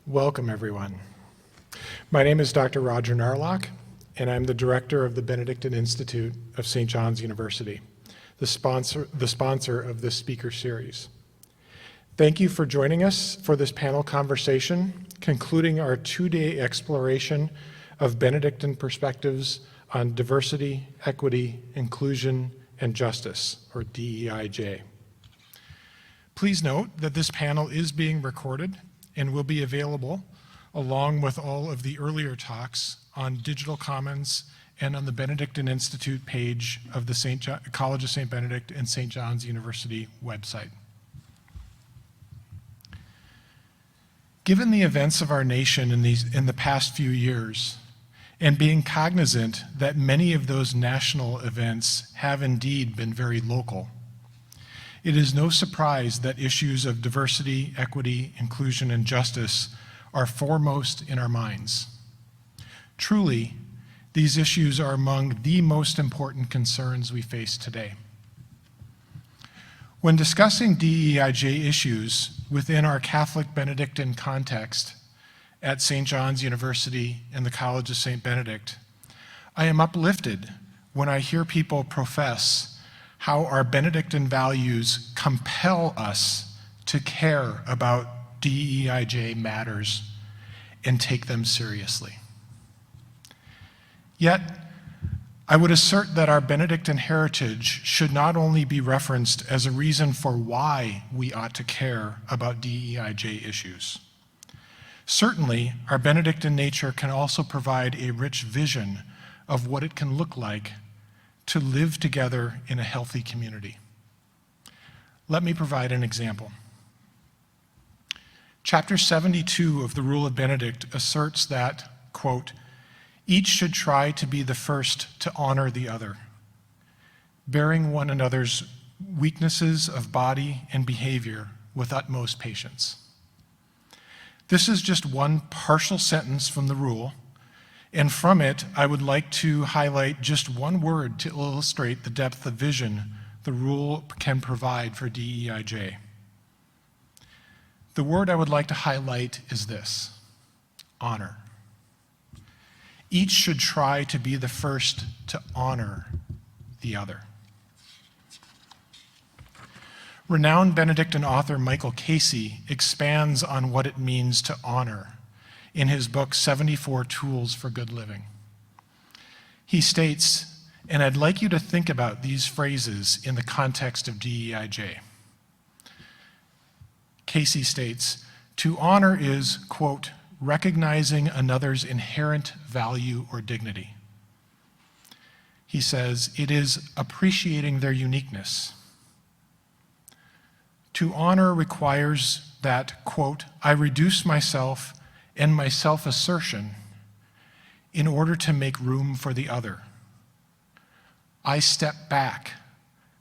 Welcome, everyone. My name is Dr. Roger Narlock, and I'm the director of the Benedictine Institute of St. John's University, the sponsor of this speaker series. Thank you for joining us for this panel conversation, concluding our two-day exploration of Benedictine perspectives on diversity, equity, inclusion, and justice, or DEIJ. Please note that this panel is being recorded and will be available along with all of the earlier talks on Digital Commons and on the Benedictine Institute page of the College of St. Benedict and St. John's University website. Given the events of our nation in the past few years, and being cognizant that many of those national events have indeed been very local, it is no surprise that issues of diversity, equity, inclusion, and justice are foremost in our minds. Truly, these issues are among the most important concerns we face today. When discussing DEIJ issues within our Catholic Benedictine context at St. John's University and the College of St. Benedict, I am uplifted when I hear people profess how our Benedictine values compel us to care about DEIJ matters and take them seriously. Yet, I would assert that our Benedictine heritage should not only be referenced as a reason for why we ought to care about DEIJ issues. Certainly, our Benedictine nature can also provide a rich vision of what it can look like to live together in a healthy community. Let me provide an example. Chapter 72 of the Rule of Benedict asserts that, quote, each should try to be the first to honor the other, bearing one another's weaknesses of body and behavior with utmost patience. This is just one partial sentence from the rule, and from it, I would like to highlight just one word to illustrate the depth of vision the rule can provide for DEIJ. The word I would like to highlight is this: honor. Each should try to be the first to honor the other. Renowned Benedictine author Michael Casey expands on what it means to honor in his book, 74 Tools for Good Living. He states, and I'd like you to think about these phrases in the context of DEIJ. Casey states, to honor is, quote, recognizing another's inherent value or dignity. He says, it is appreciating their uniqueness. To honor requires that, quote, I reduce myself and my self-assertion in order to make room for the other. I step back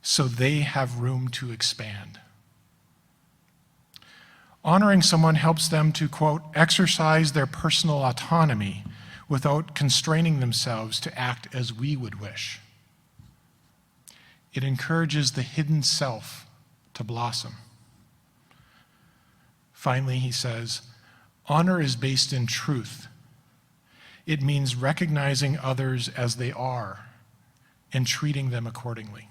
so they have room to expand. Honoring someone helps them to, quote, exercise their personal autonomy without constraining themselves to act as we would wish. It encourages the hidden self to blossom. Finally, he says, honor is based in truth. It means recognizing others as they are and treating them accordingly.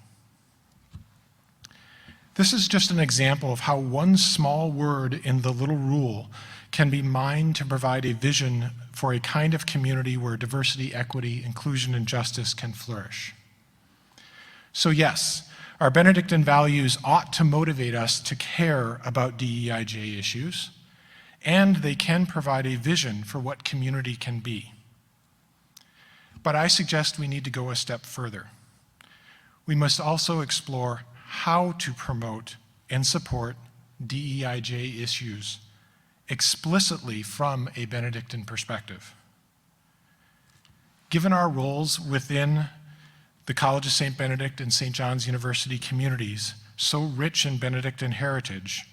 This is just an example of how one small word in the little rule can be mined to provide a vision for a kind of community where diversity, equity, inclusion, and justice can flourish. So yes, our Benedictine values ought to motivate us to care about DEIJ issues, and they can provide a vision for what community can be. But I suggest we need to go a step further. We must also explore how to promote and support DEIJ issues explicitly from a Benedictine perspective. Given our roles within the College of St. Benedict and St. John's University communities, so rich in Benedictine heritage,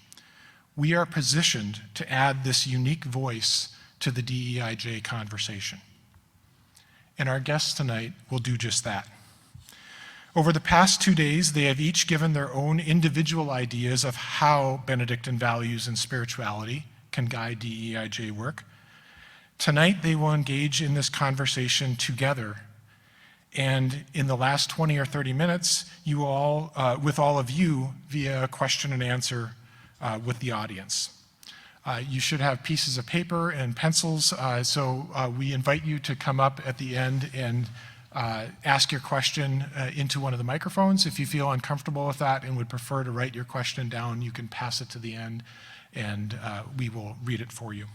we are positioned to add this unique voice to the DEIJ conversation. And our guests tonight will do just that. Over the past 2 days, they have each given their own individual ideas of how Benedictine values and spirituality can guide DEIJ work. Tonight, they will engage in this conversation together. And in the last 20 or 30 minutes, with all of you via question and answer with the audience. You should have pieces of paper and pencils, so we invite you to come up at the end and ask your question into one of the microphones. If you feel uncomfortable with that and would prefer to write your question down, you can pass it to the end and we will read it for you.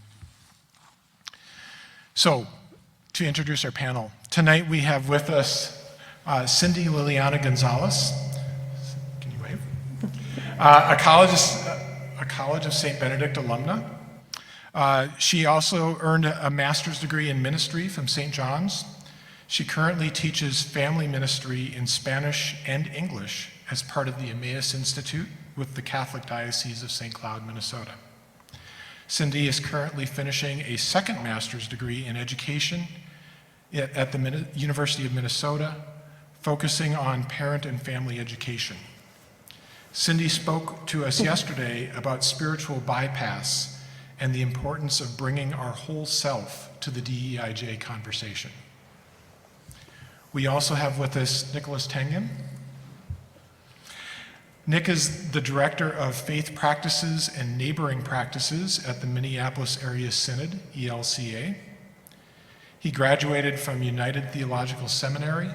So, to introduce our panel, tonight we have with us Cindy Liliana Gonzalez. Can you wave? A College of St. Benedict alumna. She also earned a master's degree in ministry from St. John's. She currently teaches family ministry in Spanish and English as part of the Emmaus Institute with the Catholic Diocese of St. Cloud, Minnesota. Cindy is currently finishing a second master's degree in education at the University of Minnesota, focusing on parent and family education. Cindy spoke to us yesterday about spiritual bypass and the importance of bringing our whole self to the DEIJ conversation. We also have with us Nicholas Tangen. Nick is the Director of Faith Practices and Neighboring Practices at the Minneapolis Area Synod, ELCA. He graduated from United Theological Seminary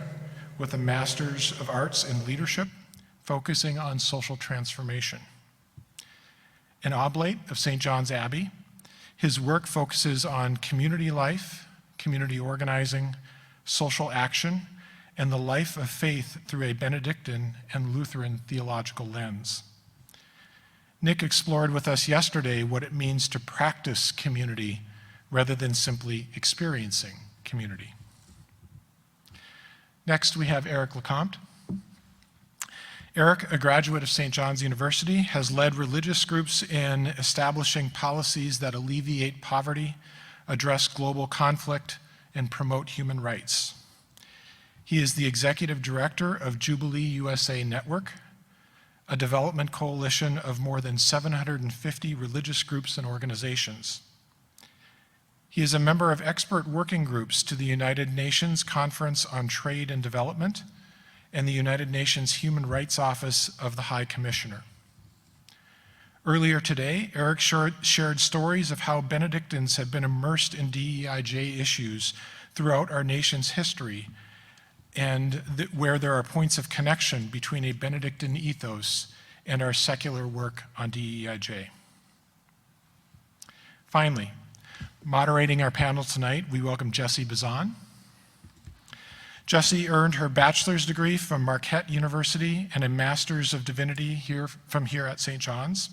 with a Master's of Arts in Leadership, focusing on social transformation. An oblate of St. John's Abbey, his work focuses on community life, community organizing, social action, and the life of faith through a Benedictine and Lutheran theological lens. Nick explored with us yesterday what it means to practice community rather than simply experiencing community. Next, we have Eric LeCompte. Eric, a graduate of St. John's University, has led religious groups in establishing policies that alleviate poverty, address global conflict, and promote human rights. He is the executive director of Jubilee USA Network, a development coalition of more than 750 religious groups and organizations. He is a member of expert working groups to the United Nations Conference on Trade and Development and the United Nations Human Rights Office of the High Commissioner. Earlier today, Eric shared stories of how Benedictines have been immersed in DEIJ issues throughout our nation's history, and where there are points of connection between a Benedictine ethos and our secular work on DEIJ. Finally, moderating our panel tonight, we welcome Jessie Bazan. Jessie earned her bachelor's degree from Marquette University and a master's of divinity from here at St. John's.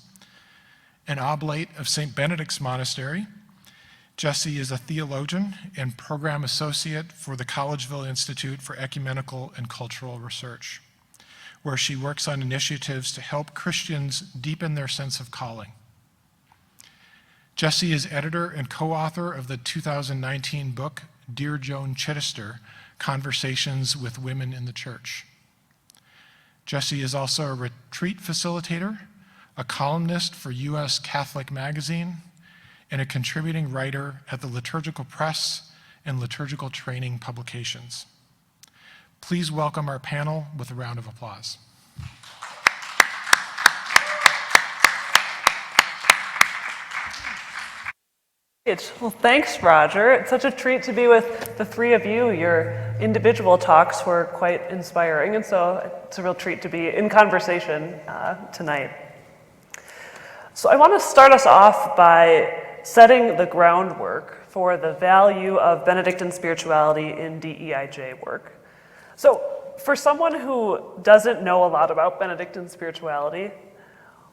An oblate of St. Benedict's Monastery, Jessie is a theologian and program associate for the Collegeville Institute for Ecumenical and Cultural Research, where she works on initiatives to help Christians deepen their sense of calling. Jessie is editor and co-author of the 2019 book, Dear Joan Chittister, Conversations with Women in the Church. Jessie is also a retreat facilitator, a columnist for U.S. Catholic Magazine, and a contributing writer at the Liturgical Press and Liturgical Training publications. Please welcome our panel with a round of applause. Well, thanks, Roger. It's such a treat to be with the three of you. Your individual talks were quite inspiring, and so it's a real treat to be in conversation tonight. So I want to start us off by setting the groundwork for the value of Benedictine spirituality in DEIJ work. So for someone who doesn't know a lot about Benedictine spirituality,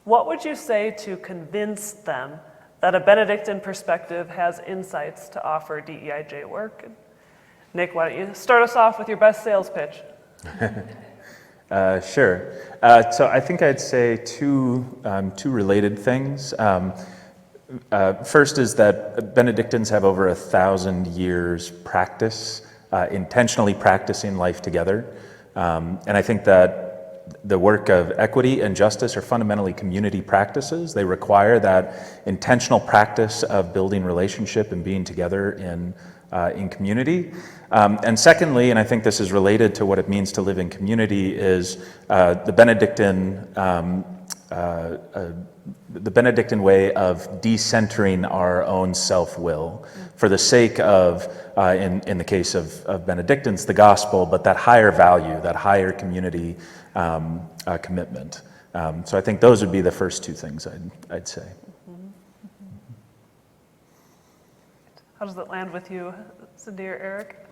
what would you say to convince them that a Benedictine perspective has insights to offer DEIJ work? Nick, why don't you start us off with your best sales pitch? Sure. So I think I'd say two related things. First is that Benedictines have over 1,000 years practice, intentionally practicing life together. And I think that the work of equity and justice are fundamentally community practices. They require that intentional practice of building relationship and being together in community. And secondly, and I think this is related to what it means to live in community, is the Benedictine way of decentering our own self-will for the sake of, in the case of Benedictines, the gospel, but that higher value, that higher community commitment. So I think those would be the first two things I'd say. How does it land with you, Cindy or Eric?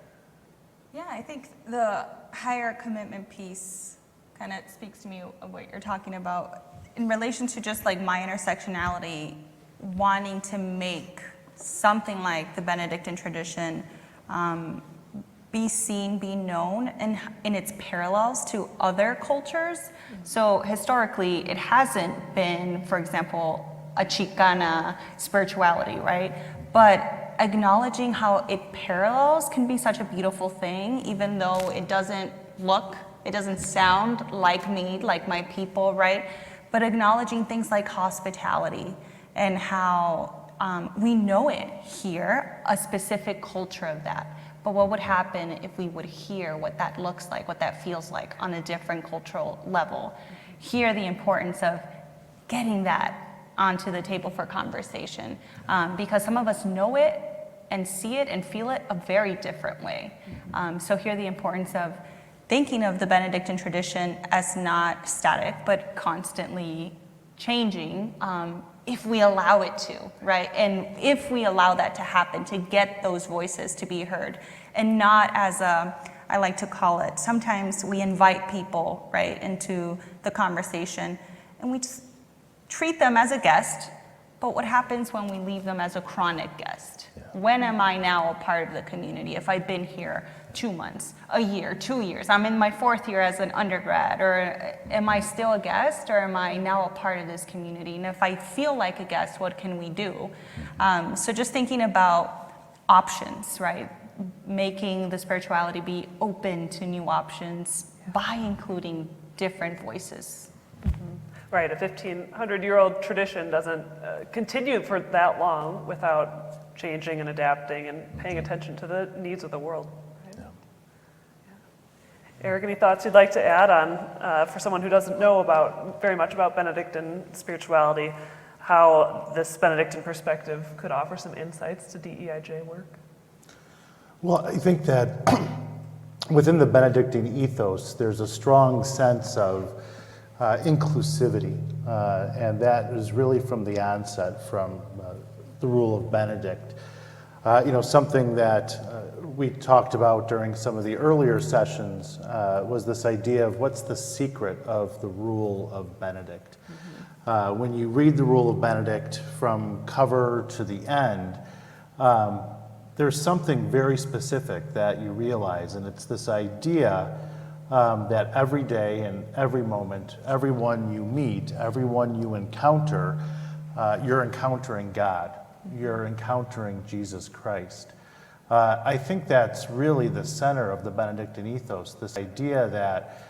Yeah, I think the higher commitment piece kind of speaks to me of what you're talking about in relation to just like my intersectionality, wanting to make something like the Benedictine tradition be seen, be known, and in its parallels to other cultures. So historically, it hasn't been, for example, a Chicana spirituality, right? But acknowledging how it parallels can be such a beautiful thing, even though it doesn't sound like me, like my people, right? But acknowledging things like hospitality and how we know it here, a specific culture of that. But what would happen if we would hear what that looks like, what that feels like on a different cultural level? Hear the importance of getting that onto the table for conversation, because some of us know it and see it and feel it a very different way. So hear the importance of thinking of the Benedictine tradition as not static, but constantly changing if we allow it to, right? And if we allow that to happen, to get those voices to be heard, and not as I like to call it, sometimes we invite people, right, into the conversation, and we just treat them as a guest, but what happens when we leave them as a chronic guest? Yeah. When am I now a part of the community? If I've been here 2 months, a year, 2 years, I'm in my 4th year as an undergrad, or am I still a guest, or am I now a part of this community? And if I feel like a guest, what can we do? So just thinking about options, right? Making the spirituality be open to new options by including different voices. Right, a 1,500-year-old tradition doesn't continue for that long without changing and adapting and paying attention to the needs of the world. Right? Yeah. Eric, any thoughts you'd like to add on, for someone who doesn't know very much about Benedictine spirituality, how this Benedictine perspective could offer some insights to DEIJ work? Well, I think that within the Benedictine ethos, there's a strong sense of inclusivity, and that is really from the onset, from the rule of Benedict. Something that we talked about during some of the earlier sessions was this idea of what's the secret of the rule of Benedict. When you read the rule of Benedict from cover to the end, there's something very specific that you realize, and it's this idea that every day and every moment, everyone you meet, everyone you encounter, you're encountering God. You're encountering Jesus Christ. I think that's really the center of the Benedictine ethos, this idea that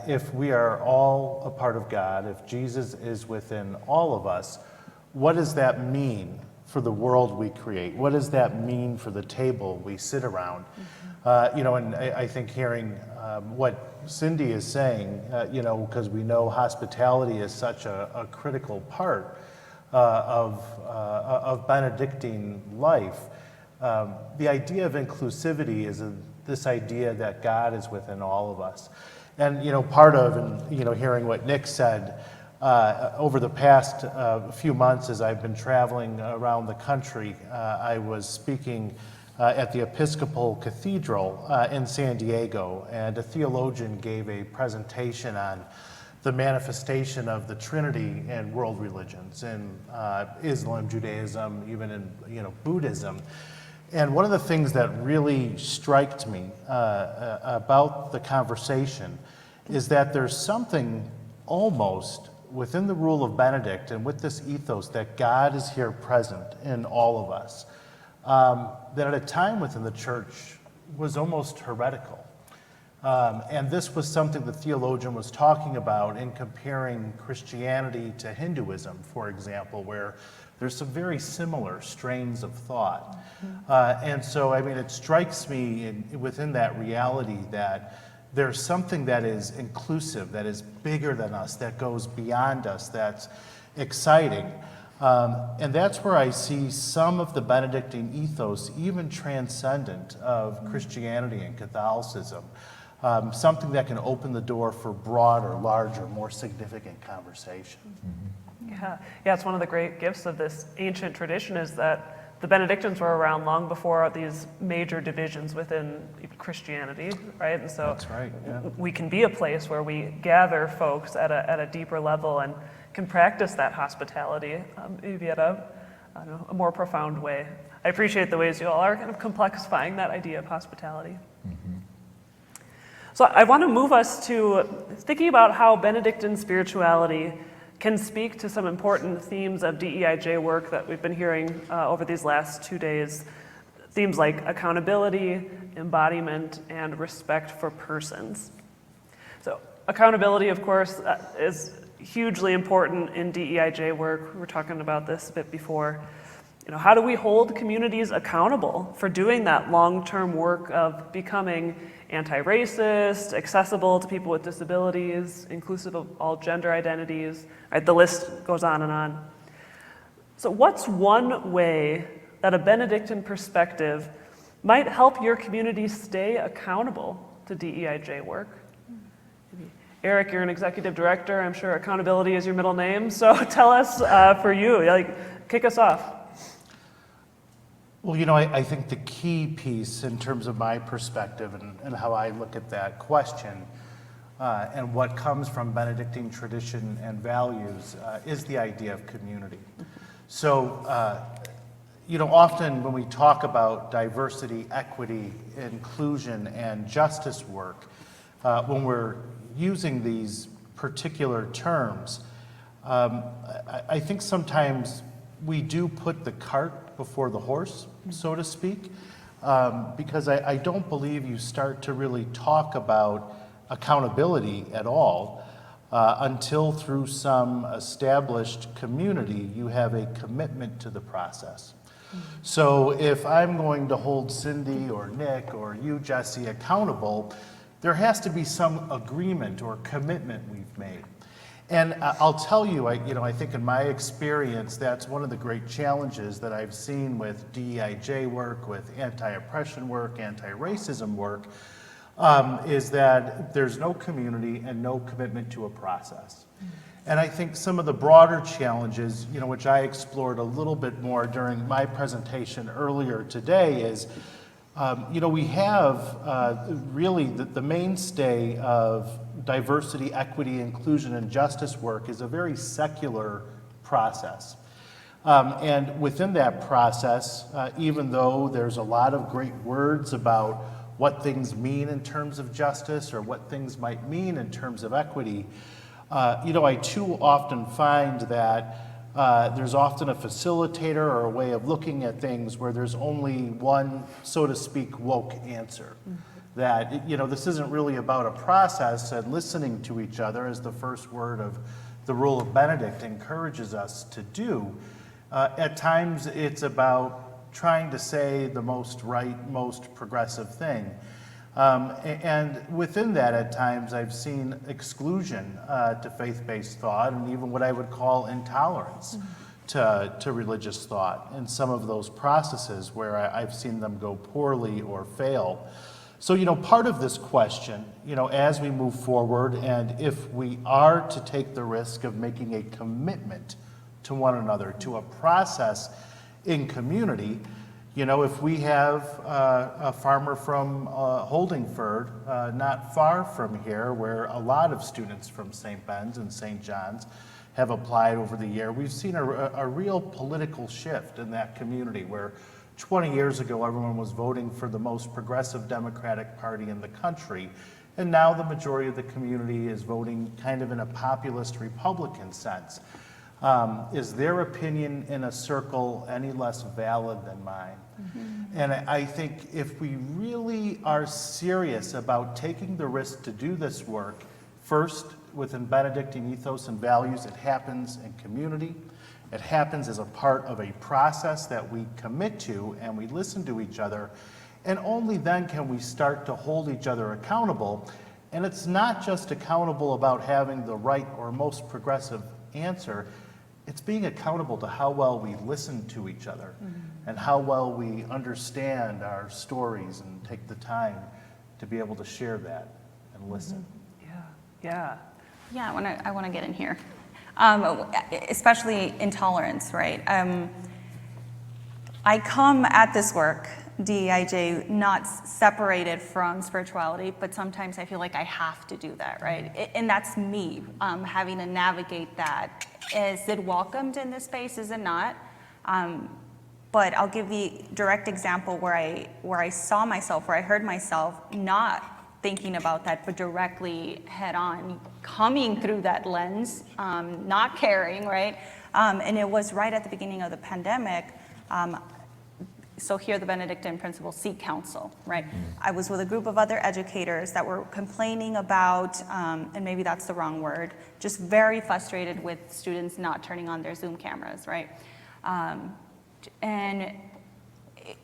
if we are all a part of God, if Jesus is within all of us, what does that mean for the world we create? What does that mean for the table we sit around? And I think hearing what Cindy is saying, because we know hospitality is such a critical part of Benedictine life. The idea of inclusivity is this idea that God is within all of us. And, part of, and, hearing what Nick said, over the past few months as I've been traveling around the country, I was speaking at the Episcopal Cathedral in San Diego, and a theologian gave a presentation on the manifestation of the Trinity in world religions, in Islam, Judaism, even in Buddhism. And one of the things that really struck me about the conversation is that there's something almost within the rule of Benedict and with this ethos that God is here present in all of us, that at a time within the church was almost heretical. And this was something the theologian was talking about in comparing Christianity to Hinduism, for example, where there's some very similar strains of thought. And so, I mean, it strikes me within that reality that there's something that is inclusive, that is bigger than us, that goes beyond us, that's exciting. And that's where I see some of the Benedictine ethos even transcendent of Christianity and Catholicism. Something that can open the door for broader, larger, more significant conversation. Yeah, it's one of the great gifts of this ancient tradition is that the Benedictines were around long before these major divisions within Christianity, right? And so That's right, yeah. we can be a place where we gather folks at a deeper level and can practice that hospitality, maybe at a more profound way. I appreciate the ways you all are kind of complexifying that idea of hospitality. So I want to move us to thinking about how Benedictine spirituality can speak to some important themes of DEIJ work that we've been hearing over these last 2 days. Themes like accountability, embodiment, and respect for persons. So accountability, of course, is hugely important in DEIJ work. We were talking about this a bit before. How do we hold communities accountable for doing that long-term work of becoming anti-racist, accessible to people with disabilities, inclusive of all gender identities, right? The list goes on and on. So what's one way that a Benedictine perspective might help your community stay accountable to DEIJ work? Eric, you're an executive director. I'm sure accountability is your middle name. So tell us for you, kick us off. Well, I think the key piece in terms of my perspective and how I look at that question and what comes from Benedictine tradition and values is the idea of community. So, often when we talk about diversity, equity, inclusion, and justice work, when we're using these particular terms, I think sometimes we do put the cart before the horse, so to speak, because I don't believe you start to really talk about accountability at all until through some established community you have a commitment to the process. So if I'm going to hold Cindy or Nick or you, Jessie, accountable, there has to be some agreement or commitment we've made. And I'll tell you, I think in my experience, that's one of the great challenges that I've seen with DEIJ work, with anti-oppression work, anti-racism work, is that there's no community and no commitment to a process. And I think some of the broader challenges, which I explored a little bit more during my presentation earlier today is, we have really the mainstay of diversity, equity, inclusion, and justice work is a very secular process. And within that process, even though there's a lot of great words about what things mean in terms of justice or what things might mean in terms of equity, I too often find that there's often a facilitator or a way of looking at things where there's only one, so to speak, woke answer. That, this isn't really about a process, and listening to each other, as the first word of the Rule of Benedict encourages us to do. At times, it's about trying to say the most right, most progressive thing. And within that, at times, I've seen exclusion to faith-based thought and even what I would call intolerance to religious thought in some of those processes where I've seen them go poorly or fail. So, part of this question, as we move forward, and if we are to take the risk of making a commitment to one another, to a process in community, if we have a farmer from Holdingford, not far from here, where a lot of students from St. Ben's and St. John's have applied over the year, we've seen a real political shift in that community where 20 years ago everyone was voting for the most progressive Democratic Party in the country, and now the majority of the community is voting kind of in a populist Republican sense. Is their opinion in a circle any less valid than mine? And I think if we really are serious about taking the risk to do this work, first, within Benedictine ethos and values, it happens in community. It happens as a part of a process that we commit to and we listen to each other. And only then can we start to hold each other accountable. And it's not just accountable about having the right or most progressive answer. It's being accountable to how well we listen to each other and how well we understand our stories and take the time to be able to share that and listen. Yeah. Yeah, I want to get in here, especially intolerance, right? I come at this work, DEIJ, not separated from spirituality, but sometimes I feel like I have to do that, right? And that's me, having to navigate that. Is it welcomed in this space? Is it not? But I'll give the direct example where I saw myself, where I heard myself not thinking about that, but directly head on, coming through that lens, not caring, right? And it was right at the beginning of the pandemic. So here the Benedictine principles seek counsel, right? I was with a group of other educators that were complaining about, and maybe that's the wrong word, just very frustrated with students not turning on their Zoom cameras, right? And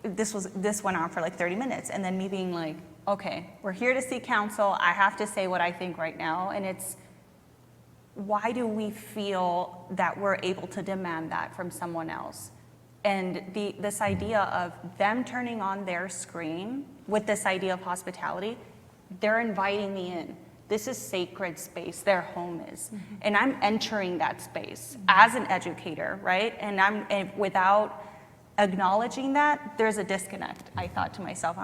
this went on for like 30 minutes, and then me being like, okay, we're here to seek counsel. I have to say what I think right now, and it's, why do we feel that we're able to demand that from someone else? And this idea of them turning on their screen with this idea of hospitality, they're inviting me in. This is sacred space, their home is. And I'm entering that space as an educator, right? And without acknowledging that, there's a disconnect, I thought to myself.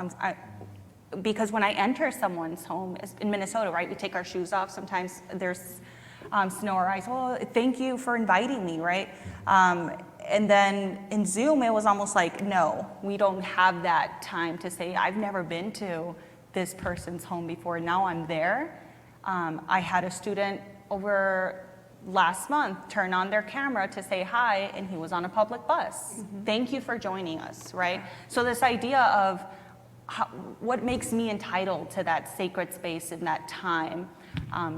Because when I enter someone's home, in Minnesota, right, we take our shoes off. Sometimes there's snow or ice. Oh, thank you for inviting me, right? And then in Zoom, it was almost like, no, we don't have that time to say, I've never been to this person's home before. Now I'm there. I had a student over last month turn on their camera to say hi, and he was on a public bus. Thank you for joining us, right? So this idea of what makes me entitled to that sacred space in that time,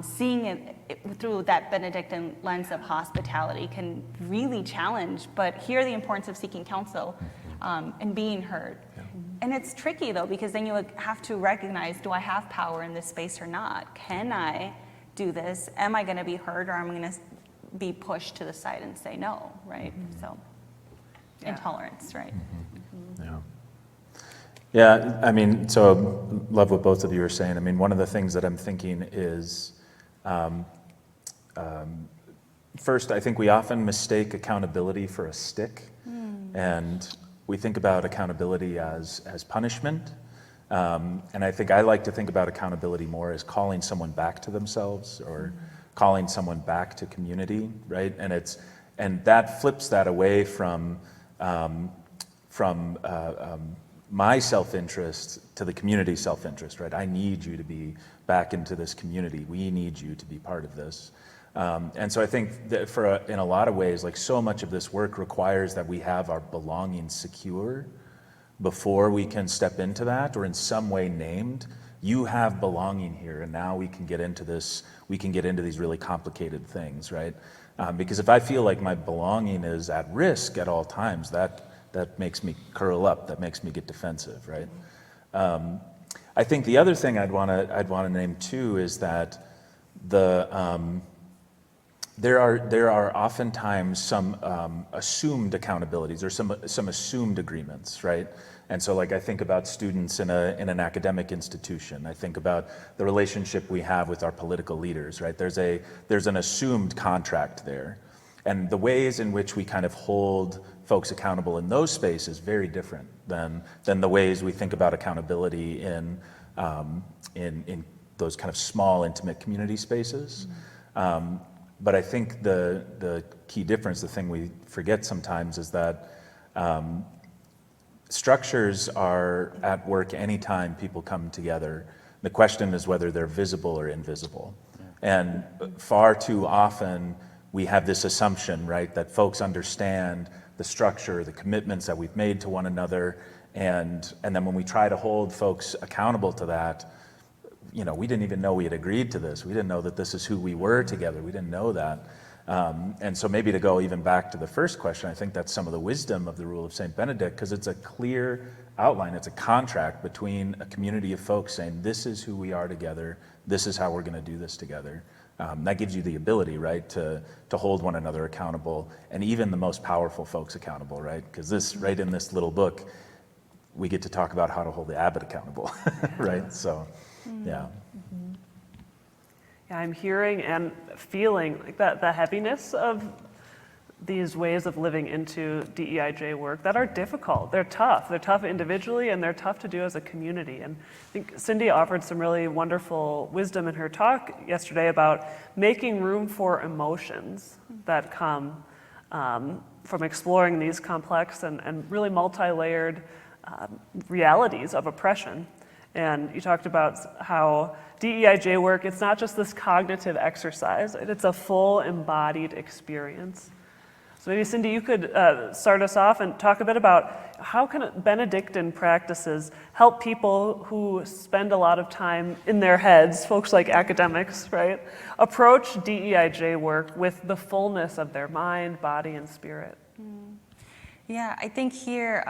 seeing it through that Benedictine lens of hospitality can really challenge, but hear the importance of seeking counsel and being heard. And it's tricky though, because then you have to recognize, do I have power in this space or not? Can I do this? Am I gonna be heard, or am I gonna be pushed to the side and say no, right? So, intolerance, right? Yeah, I mean, so love what both of you are saying. I mean, one of the things that I'm thinking is, first, I think we often mistake accountability for a stick, and we think about accountability as punishment. And I think I like to think about accountability more as calling someone back to themselves or calling someone back to community, right? And that flips that away from my self-interest to the community's self-interest, right? I need you to be back into this community. We need you to be part of this. And so I think that in a lot of ways, like so much of this work requires that we have our belongings secure before we can step into that, or in some way named. You have belonging here, and now we can get into this, we can get into these really complicated things, right? Because if I feel like my belonging is at risk at all times, that makes me curl up, that makes me get defensive, right? I think the other thing I'd want to name too is that there are oftentimes some assumed accountabilities or some assumed agreements, right? And so, like, I think about students in an academic institution. I think about the relationship we have with our political leaders, right? There's an assumed contract there, and the ways in which we kind of hold folks accountable in those spaces very different than the ways we think about accountability in those kind of small, intimate community spaces. But I think the key difference, the thing we forget sometimes, is that structures are at work anytime people come together. The question is whether they're visible or invisible. And far too often, we have this assumption, right, that folks understand the structure, the commitments that we've made to one another, and then when we try to hold folks accountable to that, you know, we didn't even know we had agreed to this. We didn't know that this is who we were together. We didn't know that. And so maybe to go even back to the first question, I think that's some of the wisdom of the Rule of St. Benedict, because it's a clear outline. It's a contract between a community of folks saying, this is who we are together. This is how we're going to do this together. That gives you the ability, right, to hold one another accountable, and even the most powerful folks accountable, right? Because this, right in this little book, we get to talk about how to hold the abbot accountable, right? So, yeah. Yeah, I'm hearing and feeling like that the heaviness of these ways of living into DEIJ work that are difficult. They're tough. They're tough individually, and they're tough to do as a community. And I think Cindy offered some really wonderful wisdom in her talk yesterday about making room for emotions that come from exploring these complex and really multi-layered realities of oppression. And you talked about how DEIJ work, it's not just this cognitive exercise, it's a full embodied experience. So maybe Cindy, you could start us off and talk a bit about how can Benedictine practices help people who spend a lot of time in their heads, folks like academics, right, approach DEIJ work with the fullness of their mind, body, and spirit? Yeah, I think here,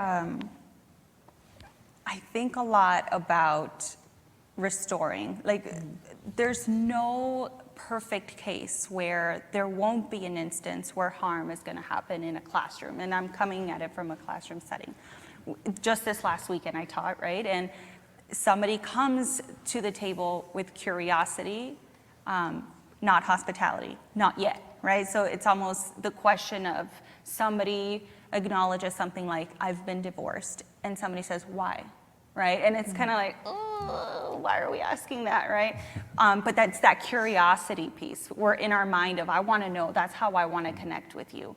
I think a lot about restoring. Like, there's no perfect case where there won't be an instance where harm is going to happen in a classroom. And I'm coming at it from a classroom setting. Just this last weekend I taught, right? And somebody comes to the table with curiosity, not hospitality, not yet, right? So it's almost the question of somebody acknowledges something like, I've been divorced, and somebody says, why? Right? And it's kind of like, oh, why are we asking that, right? But that's that curiosity piece. We're in our mind of, I want to know, that's how I want to connect with you.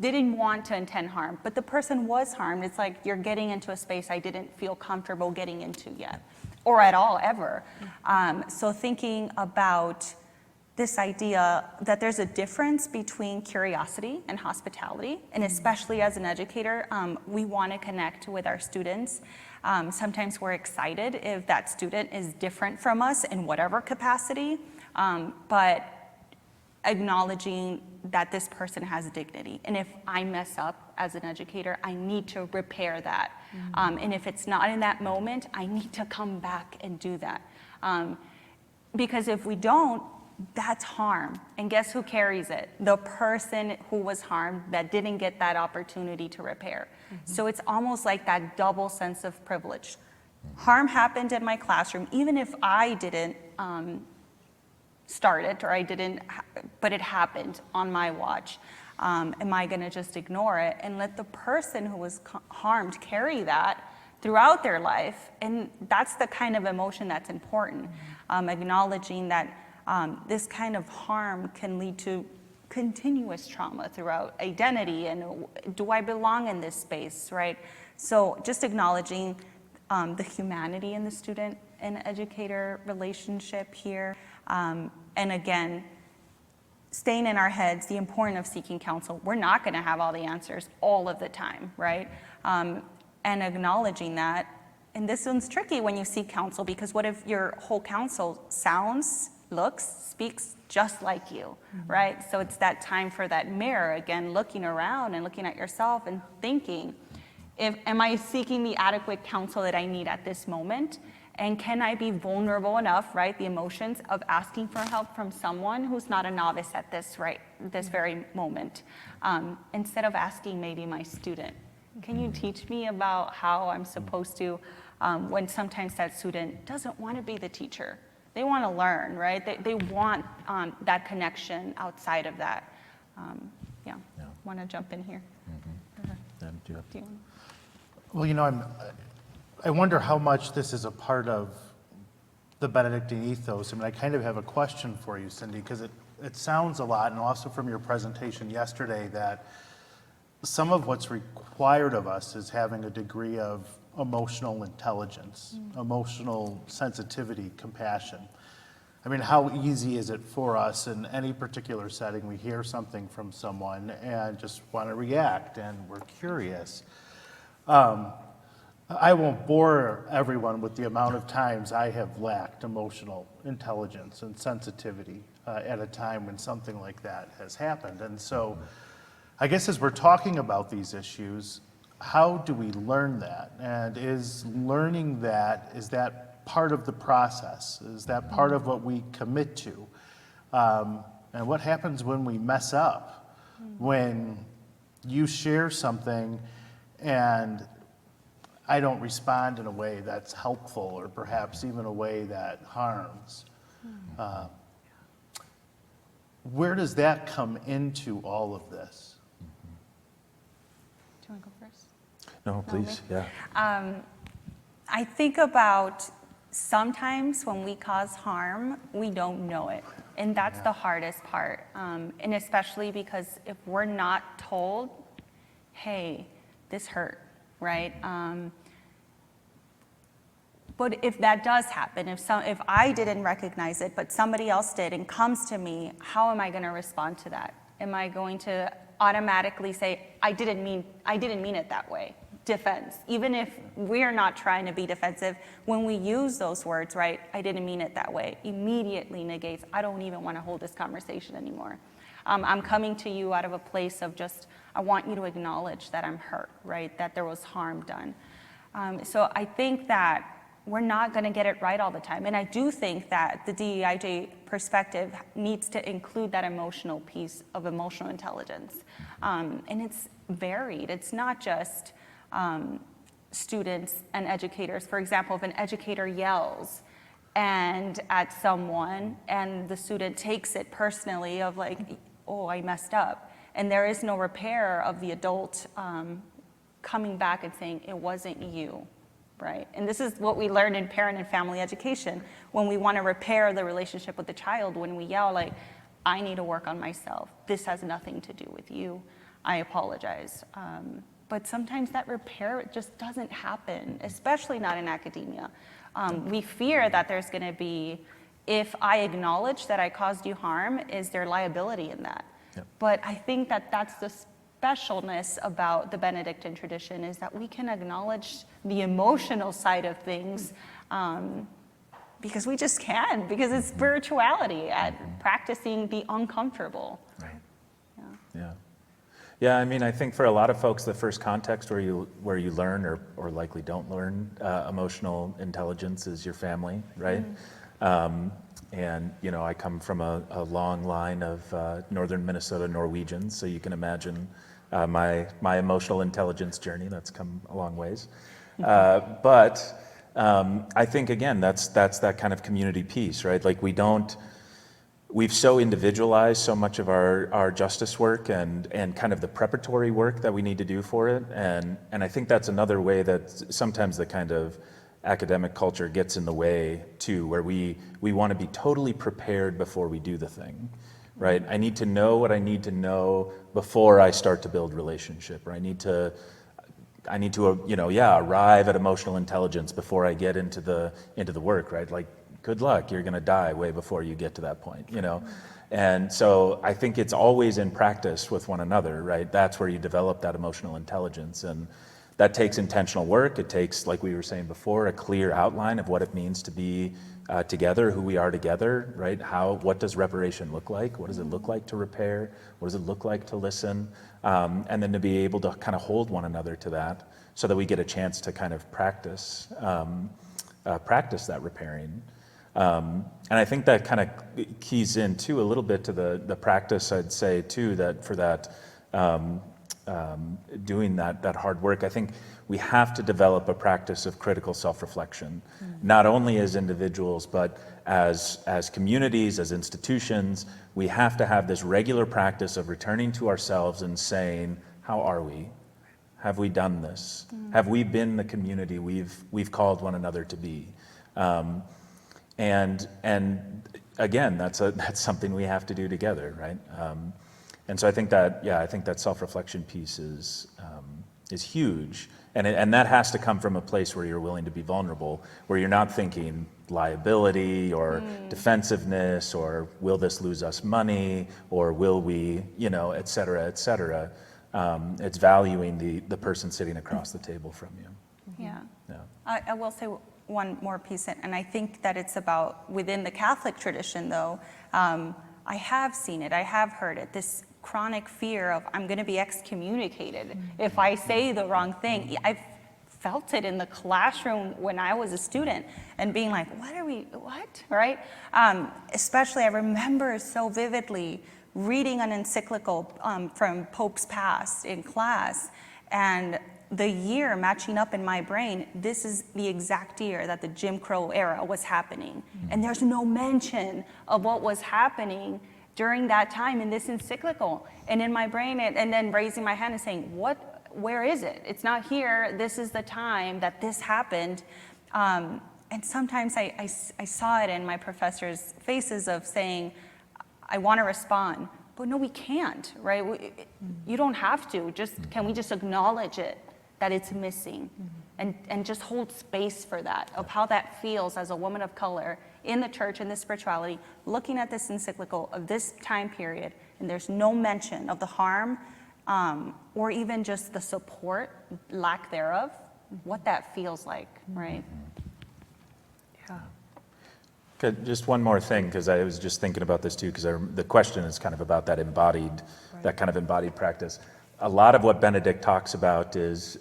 Didn't want to intend harm, but the person was harmed. It's like you're getting into a space I didn't feel comfortable getting into yet, or at all, ever. So thinking about this idea that there's a difference between curiosity and hospitality, and especially as an educator, we want to connect with our students. Sometimes we're excited if that student is different from us in whatever capacity, but acknowledging that this person has dignity. And if I mess up as an educator, I need to repair that. And if it's not in that moment, I need to come back and do that. Because if we don't, that's harm. And guess who carries it? The person who was harmed that didn't get that opportunity to repair. So it's almost like that double sense of privilege. Harm happened in my classroom, even if I didn't start it, or I didn't, but it happened on my watch. Am I gonna just ignore it and let the person who was harmed carry that throughout their life? And that's the kind of emotion that's important. Acknowledging that this kind of harm can lead to continuous trauma throughout identity, and do I belong in this space, right? So just acknowledging the humanity in the student and educator relationship here. And again, staying in our heads, the importance of seeking counsel. We're not gonna have all the answers all of the time, right? And acknowledging that. And this one's tricky when you seek counsel, because what if your whole counsel sounds, looks, speaks just like you, right? So it's that time for that mirror, again, looking around and looking at yourself and thinking, am I seeking the adequate counsel that I need at this moment? And can I be vulnerable enough, right, the emotions of asking for help from someone who's not a novice at this, right, this very moment, instead of asking maybe my student, can you teach me about how I'm supposed to, when sometimes that student doesn't want to be the teacher. They want to learn, right? They want that connection outside of that. Yeah. Want to jump in here? Do you have- Do you want- Well, you know, I wonder how much this is a part of the Benedictine ethos. I mean, I kind of have a question for you, Cindy, because it sounds a lot, and also from your presentation yesterday, that some of what's required of us is having a degree of emotional intelligence, emotional sensitivity, compassion. I mean, how easy is it for us in any particular setting? We hear something from someone and just want to react, and we're curious. I won't bore everyone with the amount of times I have lacked emotional intelligence and sensitivity at a time when something like that has happened. And so I guess as we're talking about these issues, how do we learn that? And is learning that, is that part of the process? Is that part of what we commit to? And what happens when we mess up? When you share something and I don't respond in a way that's helpful or perhaps even a way that harms. Where does that come into all of this? Do you want to go first? No, please, yeah. I think about sometimes when we cause harm, we don't know it. And that's the hardest part. And especially because if we're not told, hey, this hurt, right? But if that does happen, if I didn't recognize it, but somebody else did and comes to me, how am I going to respond to that? Am I going to automatically say, I didn't mean it that way? Defense. Even if we're not trying to be defensive, when we use those words, right, I didn't mean it that way, immediately negates, I don't even want to hold this conversation anymore. I'm coming to you out of a place of just, I want you to acknowledge that I'm hurt, right, that there was harm done. So I think that we're not going to get it right all the time. And I do think that the DEIJ perspective needs to include that emotional piece of emotional intelligence. And it's varied. It's not just students and educators. For example, if an educator yells and at someone and the student takes it personally of like, oh, I messed up, and there is no repair of the adult coming back and saying, it wasn't you. Right? And this is what we learn in parent and family education. When we want to repair the relationship with the child, when we yell like, I need to work on myself. This has nothing to do with you. I apologize. But sometimes that repair just doesn't happen, especially not in academia. We fear that there's going to be, if I acknowledge that I caused you harm, is there liability in that? Yep. But I think that that's the specialness about the Benedictine tradition, is that we can acknowledge the emotional side of things because we just can, because it's spirituality at practicing the uncomfortable. Right. Yeah. Yeah, I mean, I think for a lot of folks, the first context where you learn or likely don't learn emotional intelligence is your family, right? And, you know, I come from a long line of northern Minnesota Norwegians, so you can imagine my emotional intelligence journey. That's come a long ways. But I think, again, that's that kind of community piece, right? Like we've so individualized so much of our justice work and kind of the preparatory work that we need to do for it. And I think that's another way that sometimes the kind of academic culture gets in the way too, where we want to be totally prepared before we do the thing, right? I need to know what I need to know before I start to build relationship, or I need to arrive at emotional intelligence before I get into the work, right? Like, good luck, you're going to die way before you get to that point, you know? And so I think it's always in practice with one another, right? That's where you develop that emotional intelligence, and that takes intentional work. It takes, like we were saying before, a clear outline of what it means to be together, who we are together, right? What does reparation look like? What does it look like to repair? What does it look like to listen? And then to be able to kind of hold one another to that, so that we get a chance to kind of practice that repairing. And I think that kind of keys in too a little bit to the practice, I'd say too, that for that doing that hard work. I think we have to develop a practice of critical self-reflection, not only as individuals, but as communities, as institutions. We have to have this regular practice of returning to ourselves and saying, how are we? Have we done this? Have we been the community we've called one another to be? And again, that's something we have to do together, right? And so I think that self-reflection piece is huge, and that has to come from a place where you're willing to be vulnerable, where you're not thinking liability or defensiveness, or will this lose us money, or will we, et cetera, et cetera. It's valuing the person sitting across the table from you. Yeah. Yeah. I will say one more piece, and I think that it's about within the Catholic tradition, though. I have seen it, I have heard it, this chronic fear of I'm going to be excommunicated if I say the wrong thing. I've felt it in the classroom when I was a student and being like, what, right? Especially, I remember so vividly reading an encyclical from popes past in class, and the year matching up in my brain, this is the exact year that the Jim Crow era was happening. And there's no mention of what was happening during that time in this encyclical. And in my brain, and then raising my hand and saying, where is it? It's not here. This is the time that this happened. And sometimes I saw it in my professors' faces of saying, I want to respond, but no, we can't, right? You don't have to. Can we just acknowledge it, that it's missing, and just hold space for that, of how that feels as a woman of color in the church, in this spirituality, looking at this encyclical of this time period, and there's no mention of the harm, or even just the support, lack thereof, what that feels like, right? Yeah. Okay, just one more thing, because I was just thinking about this too, because the question is kind of about that kind of embodied practice. A lot of what Benedict talks about is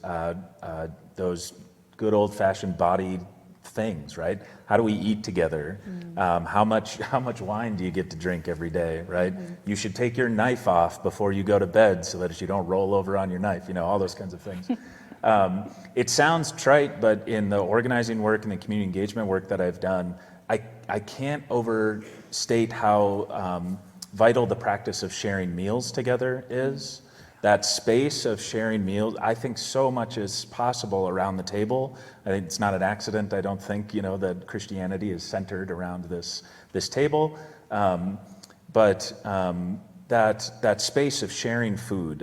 those good old-fashioned body things, right? How do we eat together? How much wine do you get to drink every day, right? You should take your knife off before you go to bed so that you don't roll over on your knife, all those kinds of things. It sounds trite, but in the organizing work and the community engagement work that I've done, I can't overstate how vital the practice of sharing meals together is. That space of sharing meals, I think so much is possible around the table. I think it's not an accident, I don't think, that Christianity is centered around this table. But that space of sharing food,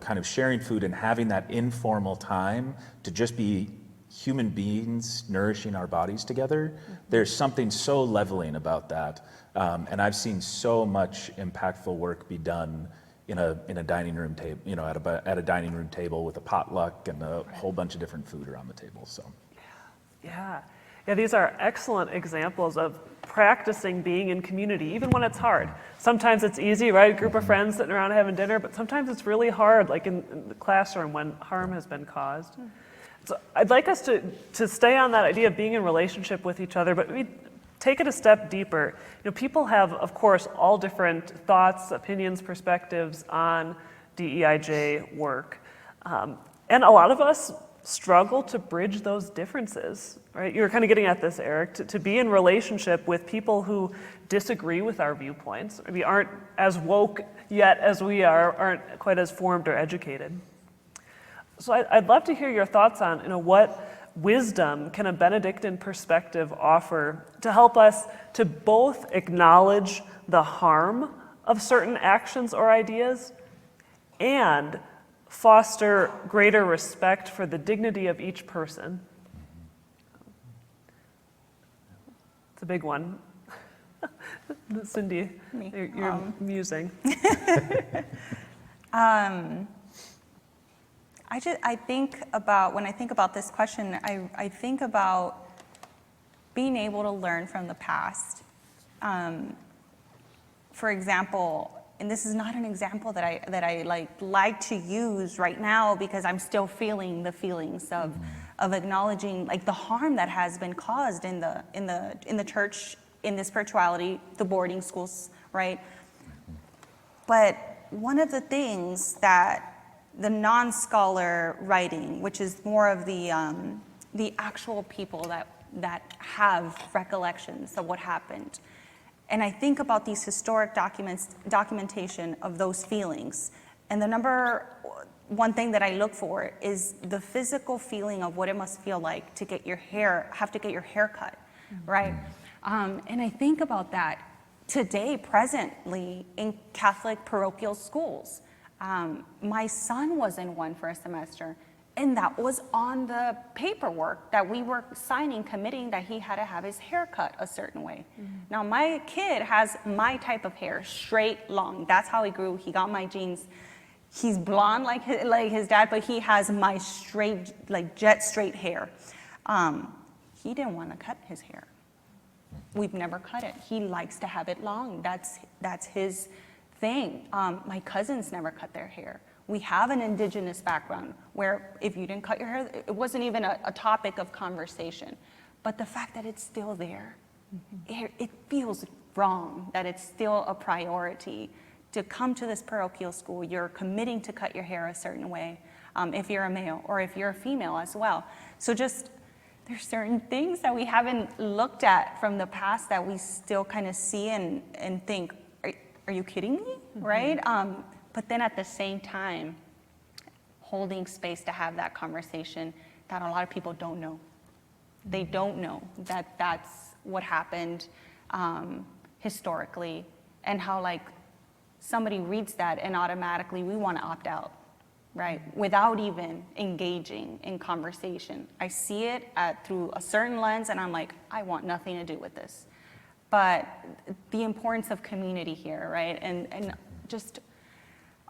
kind of sharing food and having that informal time to just be human beings nourishing our bodies together, there's something so leveling about that. And I've seen so much impactful work be done in a dining room table, at a dining room table with a potluck and a whole bunch of different food around the table. So, Yeah, these are excellent examples of practicing being in community, even when it's hard. Sometimes it's easy, right? A group of friends sitting around having dinner, but sometimes it's really hard, like in the classroom when harm has been caused. So I'd like us to stay on that idea of being in relationship with each other, but we take it a step deeper. People have, of course, all different thoughts, opinions, perspectives on DEIJ work. And a lot of us struggle to bridge those differences, right? You were kind of getting at this, Eric, to be in relationship with people who disagree with our viewpoints, maybe aren't as woke yet as we are, aren't quite as formed or educated. So I'd love to hear your thoughts on, what wisdom can a Benedictine perspective offer to help us to both acknowledge the harm of certain actions or ideas and foster greater respect for the dignity of each person? It's a big one. Cindy, you're musing. I think about, when I think about this question, I think about being able to learn from the past. For example, and this is not an example that I like to use right now because I'm still feeling the feelings of acknowledging the harm that has been caused in the church, in the spirituality, the boarding schools, right? But one of the things that the non-scholar writing, which is more of the actual people that have recollections of what happened. And I think about these historic documentation of those feelings. And the number one thing that I look for is the physical feeling of what it must feel like to have to get your hair cut, right? And I think about that today, presently, in Catholic parochial schools. My son was in one for a semester, And that was on the paperwork that we were signing, committing that he had to have his hair cut a certain way. Now, my kid has my type of hair, straight, long. That's how he grew. He got my genes. He's blonde like his dad, but he has my straight, like jet straight hair. He didn't want to cut his hair. We've never cut it. He likes to have it long. That's his thing. My cousins never cut their hair. We have an indigenous background where if you didn't cut your hair, it wasn't even a topic of conversation. But the fact that it's still there, it feels wrong that it's still a priority. To come to this parochial school, you're committing to cut your hair a certain way, if you're a male or if you're a female as well. So just, there's certain things that we haven't looked at from the past that we still kind of see and think, are you kidding me, right? But then at the same time, holding space to have that conversation that a lot of people don't know. They don't know that that's what happened historically, and how like somebody reads that and automatically we want to opt out, right? Without even engaging in conversation. I see it through a certain lens and I'm like, I want nothing to do with this. But the importance of community here, right? And just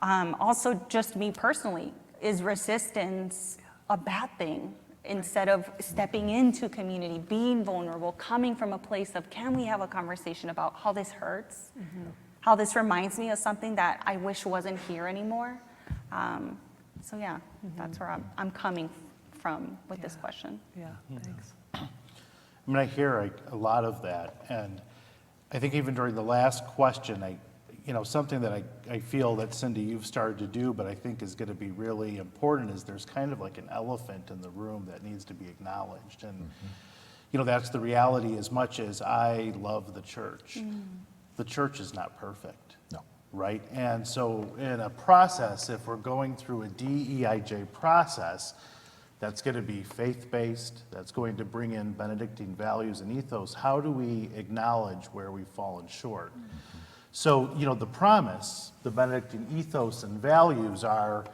also just me personally, is resistance a bad thing? Instead of stepping into community, being vulnerable, coming from a place of, can we have a conversation about how this hurts? How this reminds me of something that I wish wasn't here anymore? So yeah, that's where I'm coming from with this question. Yeah, thanks. I mean, I hear a lot of that, and I think even during the last question, something that I feel that Cindy, you've started to do, but I think is going to be really important is there's kind of like an elephant in the room that needs to be acknowledged. And, that's the reality. As much as I love the church, the church is not perfect. No. Right? And so in a process, if we're going through a DEIJ process, that's going to be faith-based, that's going to bring in Benedictine values and ethos, how do we acknowledge where we've fallen short? So, the promise, the Benedictine ethos and values are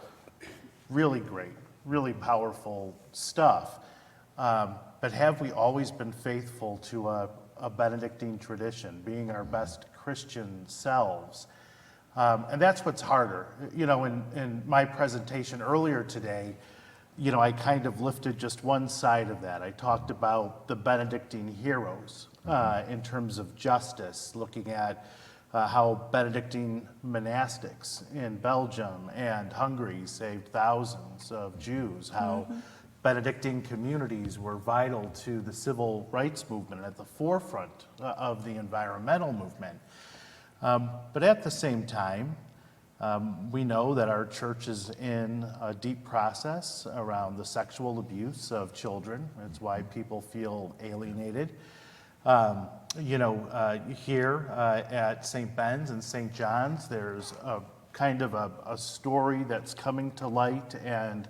really great, really powerful stuff. But have we always been faithful to a Benedictine tradition, being our best Christian selves? And that's what's harder. In my presentation earlier today, I kind of lifted just one side of that. I talked about the Benedictine heroes in terms of justice, looking at how Benedictine monastics in Belgium and Hungary saved thousands of Jews, how Benedictine communities were vital to the civil rights movement at the forefront of the environmental movement. But at the same time, we know that our church is in a deep process around the sexual abuse of children. That's why people feel alienated. Here at St. Ben's and St. John's, there's a kind of a story that's coming to light and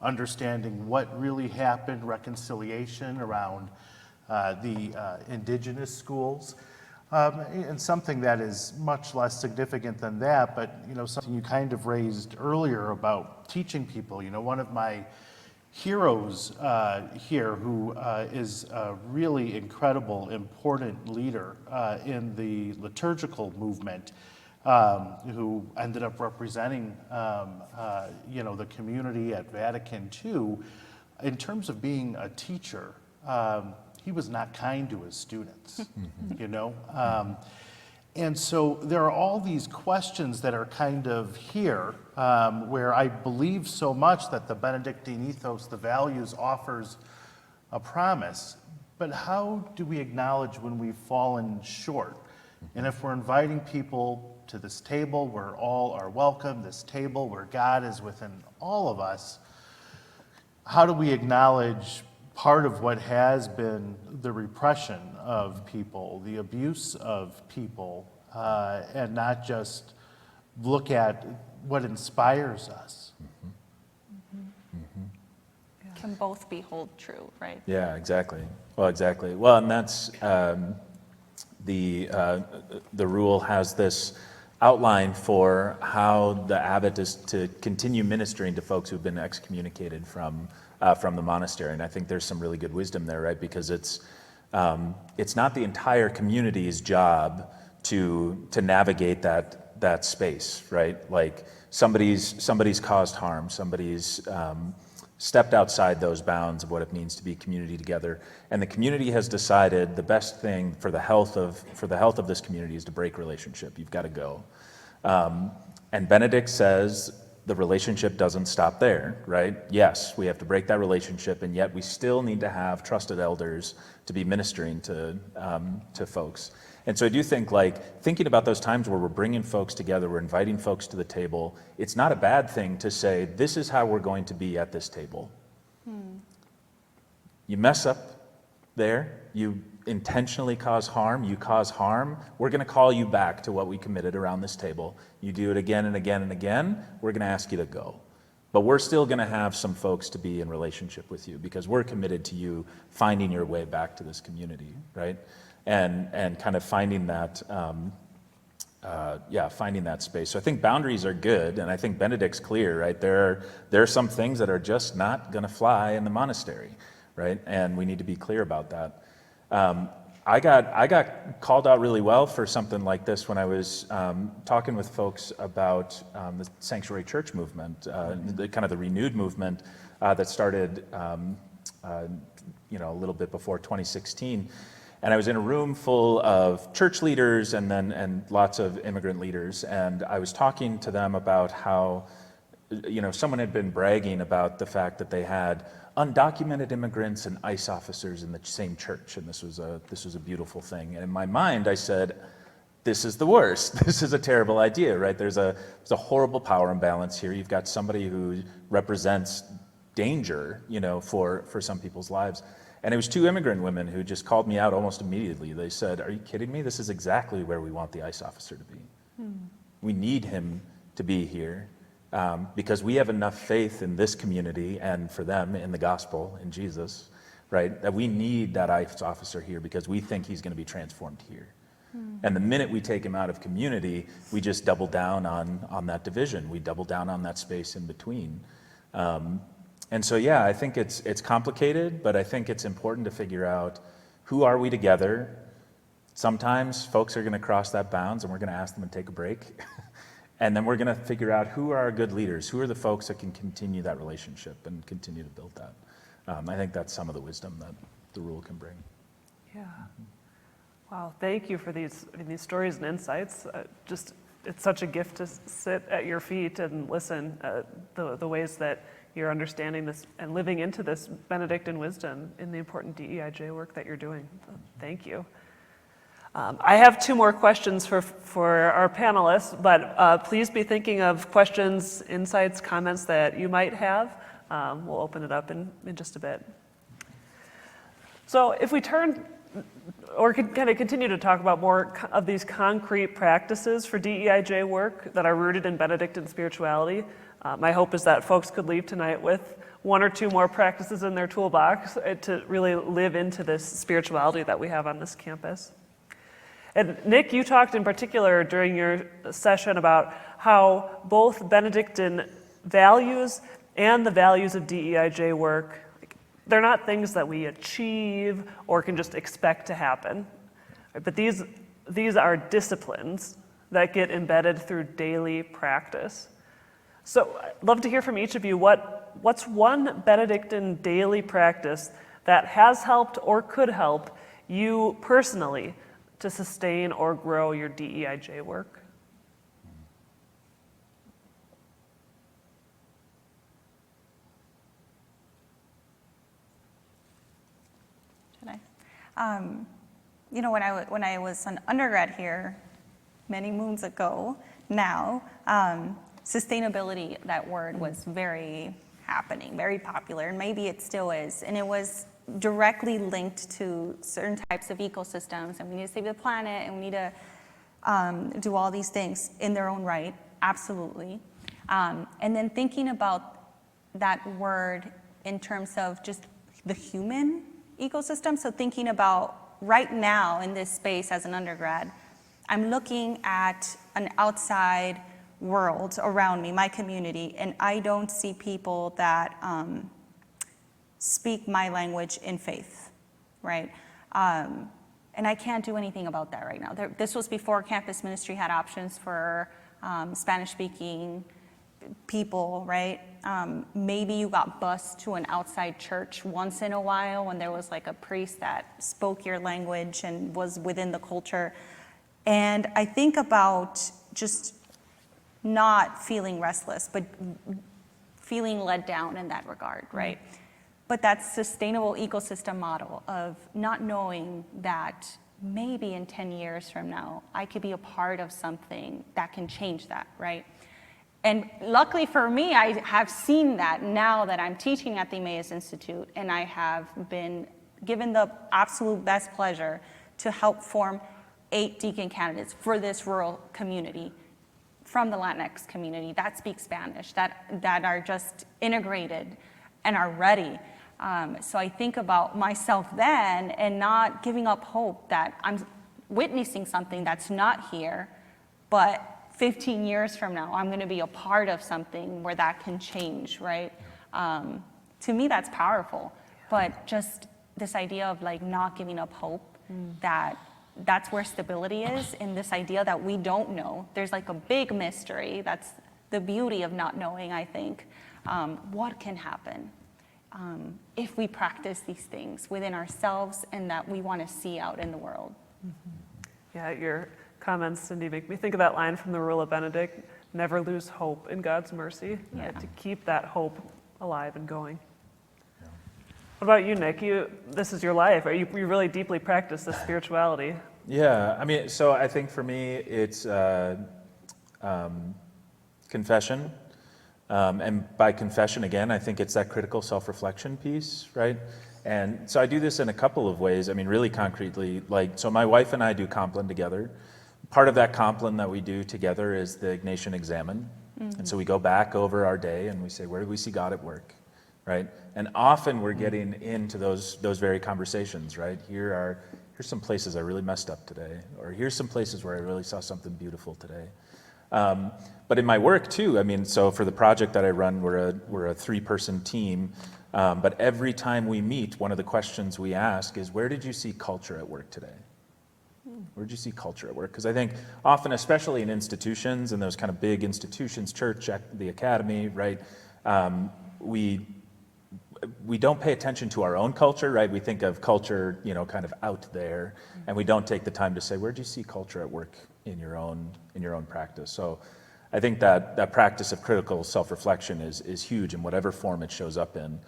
understanding what really happened, reconciliation around the indigenous schools. And something that is much less significant than that, but something you kind of raised earlier about teaching people. One of my heroes here who is a really incredible, important leader in the liturgical movement, who ended up representing the community at Vatican II. In terms of being a teacher, he was not kind to his students, and so there are all these questions that are kind of here, where I believe so much that the Benedictine ethos, the values, offers a promise. But how do we acknowledge when we've fallen short? And if we're inviting people to this table where all are welcome, this table where God is within all of us, how do we acknowledge part of what has been the repression of people, the abuse of people, and not just look at what inspires us? Can both be hold true, right? Yeah, exactly. Well, exactly. Well, and that's the rule has this outline for how the abbot is to continue ministering to folks who've been excommunicated from the monastery. And I think there's some really good wisdom there, right? Because it's not the entire community's job to navigate that space, right? Like somebody's caused harm, somebody's stepped outside those bounds of what it means to be community together, and the community has decided the best thing for the health of this community is to break relationship. You've got to go, and Benedict says the relationship doesn't stop there, right? Yes, we have to break that relationship, and yet we still need to have trusted elders to be ministering to folks. And so I do think, like, thinking about those times where we're bringing folks together, we're inviting folks to the table, it's not a bad thing to say, this is how we're going to be at this table. You mess up there, you intentionally cause harm, we're going to call you back to what we committed around this table. You do it again and again and again, we're going to ask you to go. But we're still going to have some folks to be in relationship with you because we're committed to you finding your way back to this community, right? And kind of finding that, finding that space. So I think boundaries are good, and I think Benedict's clear, right? There are some things that are just not going to fly in the monastery, right? And we need to be clear about that. I got called out really well for something like this when I was talking with folks about the sanctuary church movement, the kind of the renewed movement that started, a little bit before 2016. And I was in a room full of church leaders and lots of immigrant leaders, and I was talking to them about how, someone had been bragging about the fact that they had undocumented immigrants and ICE officers in the same church, and this was a beautiful thing. And in my mind, I said, this is the worst. This is a terrible idea, right? There's a horrible power imbalance here. You've got somebody who represents danger, for some people's lives. And it was two immigrant women who just called me out almost immediately. They said, are you kidding me? This is exactly where we want the ICE officer to be. We need him to be here because we have enough faith in this community and for them in the gospel, in Jesus, right? That we need that ICE officer here because we think he's going to be transformed here. And the minute we take him out of community, we just double down on that division. We double down on that space in between. And so, I think it's complicated, but I think it's important to figure out who are we together. Sometimes folks are going to cross that bounds and we're going to ask them to take a break. And then we're going to figure out who are our good leaders, who are the folks that can continue that relationship and continue to build that. I think that's some of the wisdom that the rule can bring. Yeah. Wow, thank you for these stories and insights. It's such a gift to sit at your feet and listen the ways that you're understanding this and living into this Benedictine wisdom in the important DEIJ work that you're doing. Thank you. I have two more questions for our panelists, but please be thinking of questions, insights, comments that you might have. We'll open it up in just a bit. So if we turn or kind of continue to talk about more of these concrete practices for DEIJ work that are rooted in Benedictine spirituality, my hope is that folks could leave tonight with one or two more practices in their toolbox to really live into this spirituality that we have on this campus. And Nick, you talked in particular during your session about how both Benedictine values and the values of DEIJ work, they're not things that we achieve or can just expect to happen, but these are disciplines that get embedded through daily practice. So I'd love to hear from each of you what's one Benedictine daily practice that has helped or could help you personally to sustain or grow your DEIJ work? Should I? When I was an undergrad here, many moons ago now, sustainability, that word was very happening, very popular, and maybe it still is. And it was directly linked to certain types of ecosystems, and we need to save the planet, and we need to do all these things in their own right, absolutely. And then thinking about that word in terms of just the human ecosystem, so thinking about right now in this space as an undergrad, I'm looking at an outside world around me, my community, and I don't see people that speak my language in faith, right? And I can't do anything about that right now. This was before campus ministry had options for Spanish-speaking people, right? Maybe you got bused to an outside church once in a while when there was like a priest that spoke your language and was within the culture. And I think about just not feeling restless, but feeling let down in that regard, right? But that sustainable ecosystem model of not knowing that maybe in 10 years from now, I could be a part of something that can change that, right? And luckily for me, I have seen that now that I'm teaching at the Emmaus Institute, and I have been given the absolute best pleasure to help form 8 deacon candidates for this rural community from the Latinx community that speak Spanish, that are just integrated and are ready. So I think about myself then and not giving up hope that I'm witnessing something that's not here, but 15 years from now, I'm going to be a part of something where that can change, right? To me, that's powerful. But just this idea of like not giving up hope, that's where stability is, in this idea that we don't know. There's like a big mystery. That's the beauty of not knowing, I think. What can happen if we practice these things within ourselves and that we want to see out in the world? Yeah, your comments, Cindy, make me think of that line from the Rule of Benedict, never lose hope in God's mercy, Yeah. to keep that hope alive and going. What about you, Nick? This is your life. You really deeply practice this spirituality. Yeah, I mean, so I think for me, it's confession. And by confession, again, I think it's that critical self-reflection piece, right? And so I do this in a couple of ways. I mean, really concretely, like, so my wife and I do Compline together. Part of that Compline that we do together is the Ignatian Examine. And so we go back over our day and we say, where do we see God at work, right? And often we're getting into those very conversations, right? Here's some places I really messed up today, or here's some places where I really saw something beautiful today. But in my work too, I mean, so for the project that I run, we're a 3-person team. But every time we meet, one of the questions we ask is, where did you see culture at work today? Where did you see culture at work? Because I think often, especially in institutions, and those kind of big institutions, church, the academy, right, we don't pay attention to our own culture, right? We think of culture, kind of out there, and we don't take the time to say, where do you see culture at work in your own practice? So I think that practice of critical self-reflection is huge in whatever form it shows up in.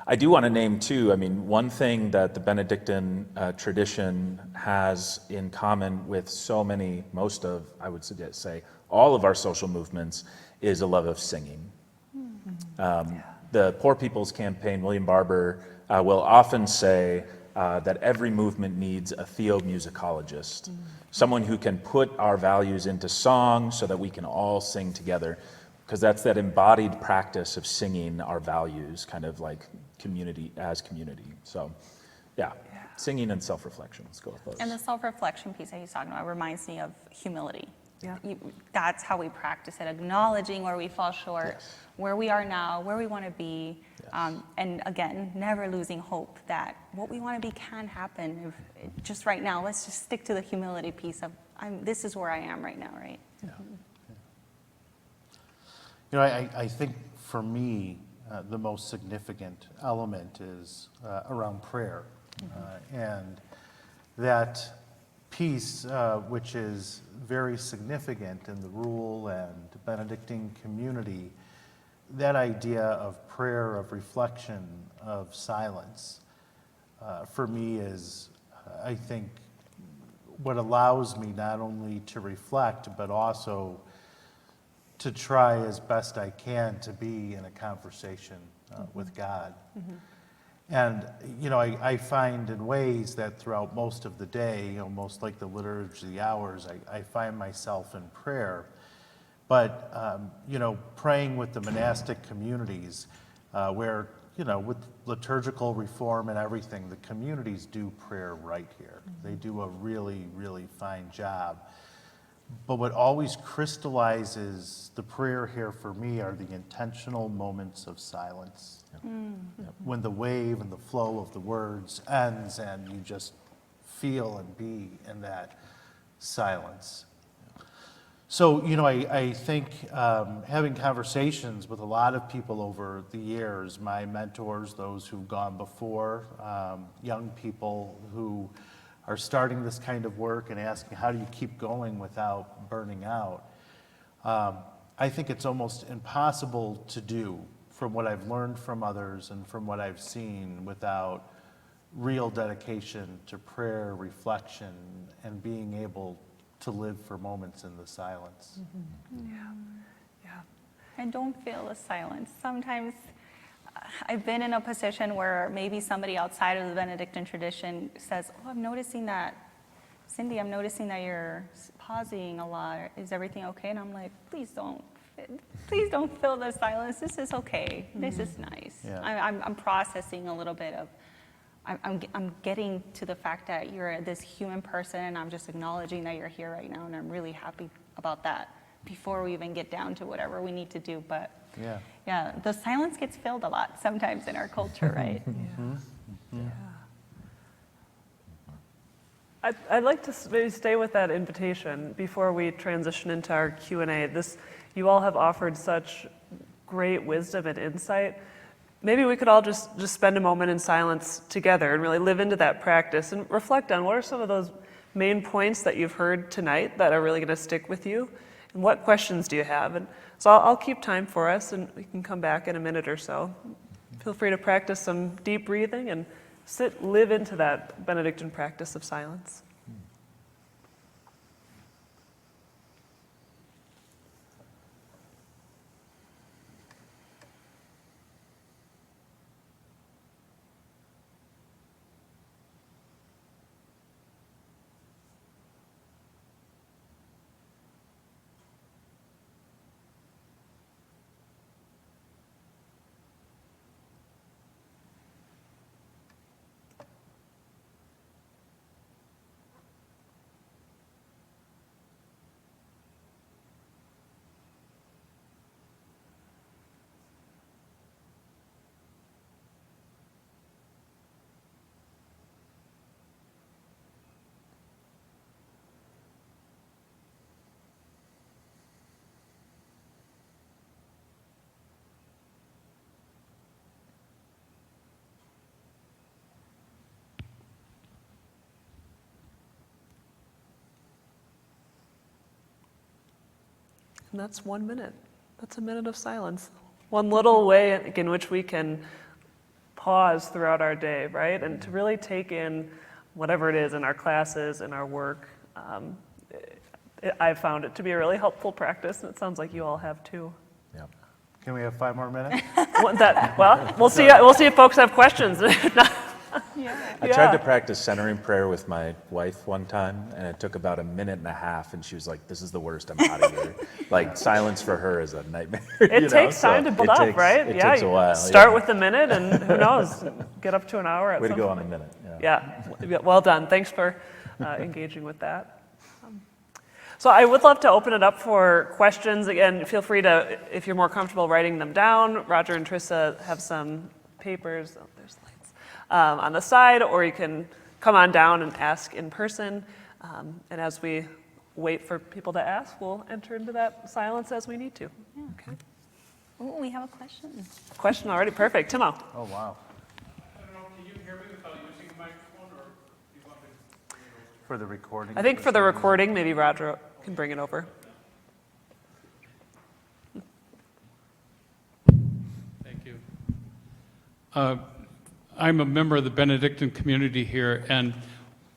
I do want to name too, I mean, one thing that the Benedictine tradition has in common with most of, I would say, all of our social movements is a love of singing. The Poor People's Campaign, William Barber, will often say that every movement needs a theomusicologist, someone who can put our values into song so that we can all sing together, because that's that embodied practice of singing our values, kind of like community as community. So, yeah. Singing and self-reflection, let's go with those. And the self-reflection piece that he's talking about reminds me of humility. Yeah. That's how we practice it, acknowledging where we fall short, Yes. where we are now, where we want to be, Yes. and again, never losing hope that what we want to be can happen. Just right now, let's just stick to the humility piece of, this is where I am right now, right? Yeah. I think for me, the most significant element is around prayer. And that piece, which is very significant in the Rule and Benedictine community, that idea of prayer, of reflection, of silence, for me is, I think, what allows me not only to reflect, but also to try as best I can to be in a conversation with God. And, I find in ways that throughout most of the day, almost like the liturgy of the hours, I find myself in prayer. But, praying with the monastic communities where, with liturgical reform and everything, the communities do prayer right here. They do a really, really fine job. But what always crystallizes the prayer here for me are the intentional moments of silence. When the wave and the flow of the words ends and you just feel and be in that silence. So, I think having conversations with a lot of people over the years, my mentors, those who've gone before, young people who are starting this kind of work and asking, how do you keep going without burning out? I think it's almost impossible to do from what I've learned from others and from what I've seen without real dedication to prayer, reflection, and being able to live for moments in the silence. I don't feel the silence. Sometimes I've been in a position where maybe somebody outside of the Benedictine tradition says, oh, I'm noticing that, Cindy, I'm noticing that you're pausing a lot. Is everything okay? And I'm like, please don't fill the silence. This is okay. This is nice. Yeah. I'm processing a little bit of, I'm getting to the fact that you're this human person, and I'm just acknowledging that you're here right now, and I'm really happy about that before we even get down to whatever we need to do. But yeah, the silence gets filled a lot sometimes in our culture, right? I'd like to maybe stay with that invitation before we transition into our Q&A. You all have offered such great wisdom and insight. Maybe we could all just spend a moment in silence together and really live into that practice and reflect on what are some of those main points that you've heard tonight that are really going to stick with you, and what questions do you have? And so I'll keep time for us, and we can come back in a minute or so. Feel free to practice some deep breathing and live into that Benedictine practice of silence. And that's 1 minute. That's a minute of silence. One little way in which we can pause throughout our day, right? And to really take in whatever it is in our classes, in our work. I've found it to be a really helpful practice, and it sounds like you all have too. Yeah. Can we have 5 more minutes? We'll see if folks have questions. I tried to practice centering prayer with my wife one time, and it took about 1.5 minutes, and she was like, this is the worst, I'm out of here. Like, silence for her is a nightmare. It takes time to build up, right? It takes a while. Start with a minute, and who knows, get up to an hour at Way to some go point. on a minute. Yeah, well done. Thanks for engaging with that. So I would love to open it up for questions. Again, feel free to, if you're more comfortable writing them down. Roger and Trissa have some papers. Oh, there's lights on the side, or you can come on down and ask in person. And as we wait for people to ask, we'll enter into that silence as we need to. Yeah. Okay. Oh, we have a question. Question already. Perfect. Timo. Oh, wow. I don't know, can you hear me without using a microphone, or do you want me to? For the recording. I think for the recording, maybe Roger can bring it over. Thank you. I'm a member of the Benedictine community here, and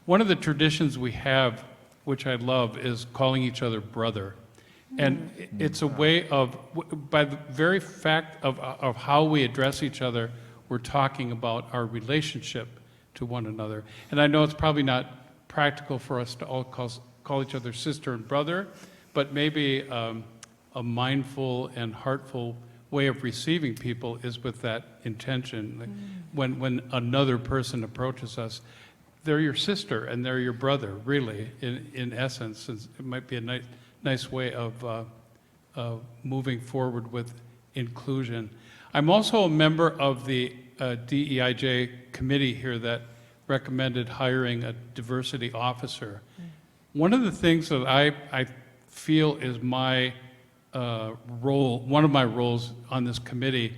one of the traditions we have, which I love, is calling each other brother. And it's a way of, by the very fact of how we address each other, we're talking about our relationship to one another. And I know it's probably not practical for us to all call each other sister and brother, but maybe a mindful and heartful way of receiving people is with that intention. Like, when another person approaches us, they're your sister and they're your brother, really, in essence. It might be a nice way of moving forward with inclusion. I'm also a member of the DEIJ committee here that recommended hiring a diversity officer. One of the things that I feel is my role, one of my roles on this committee,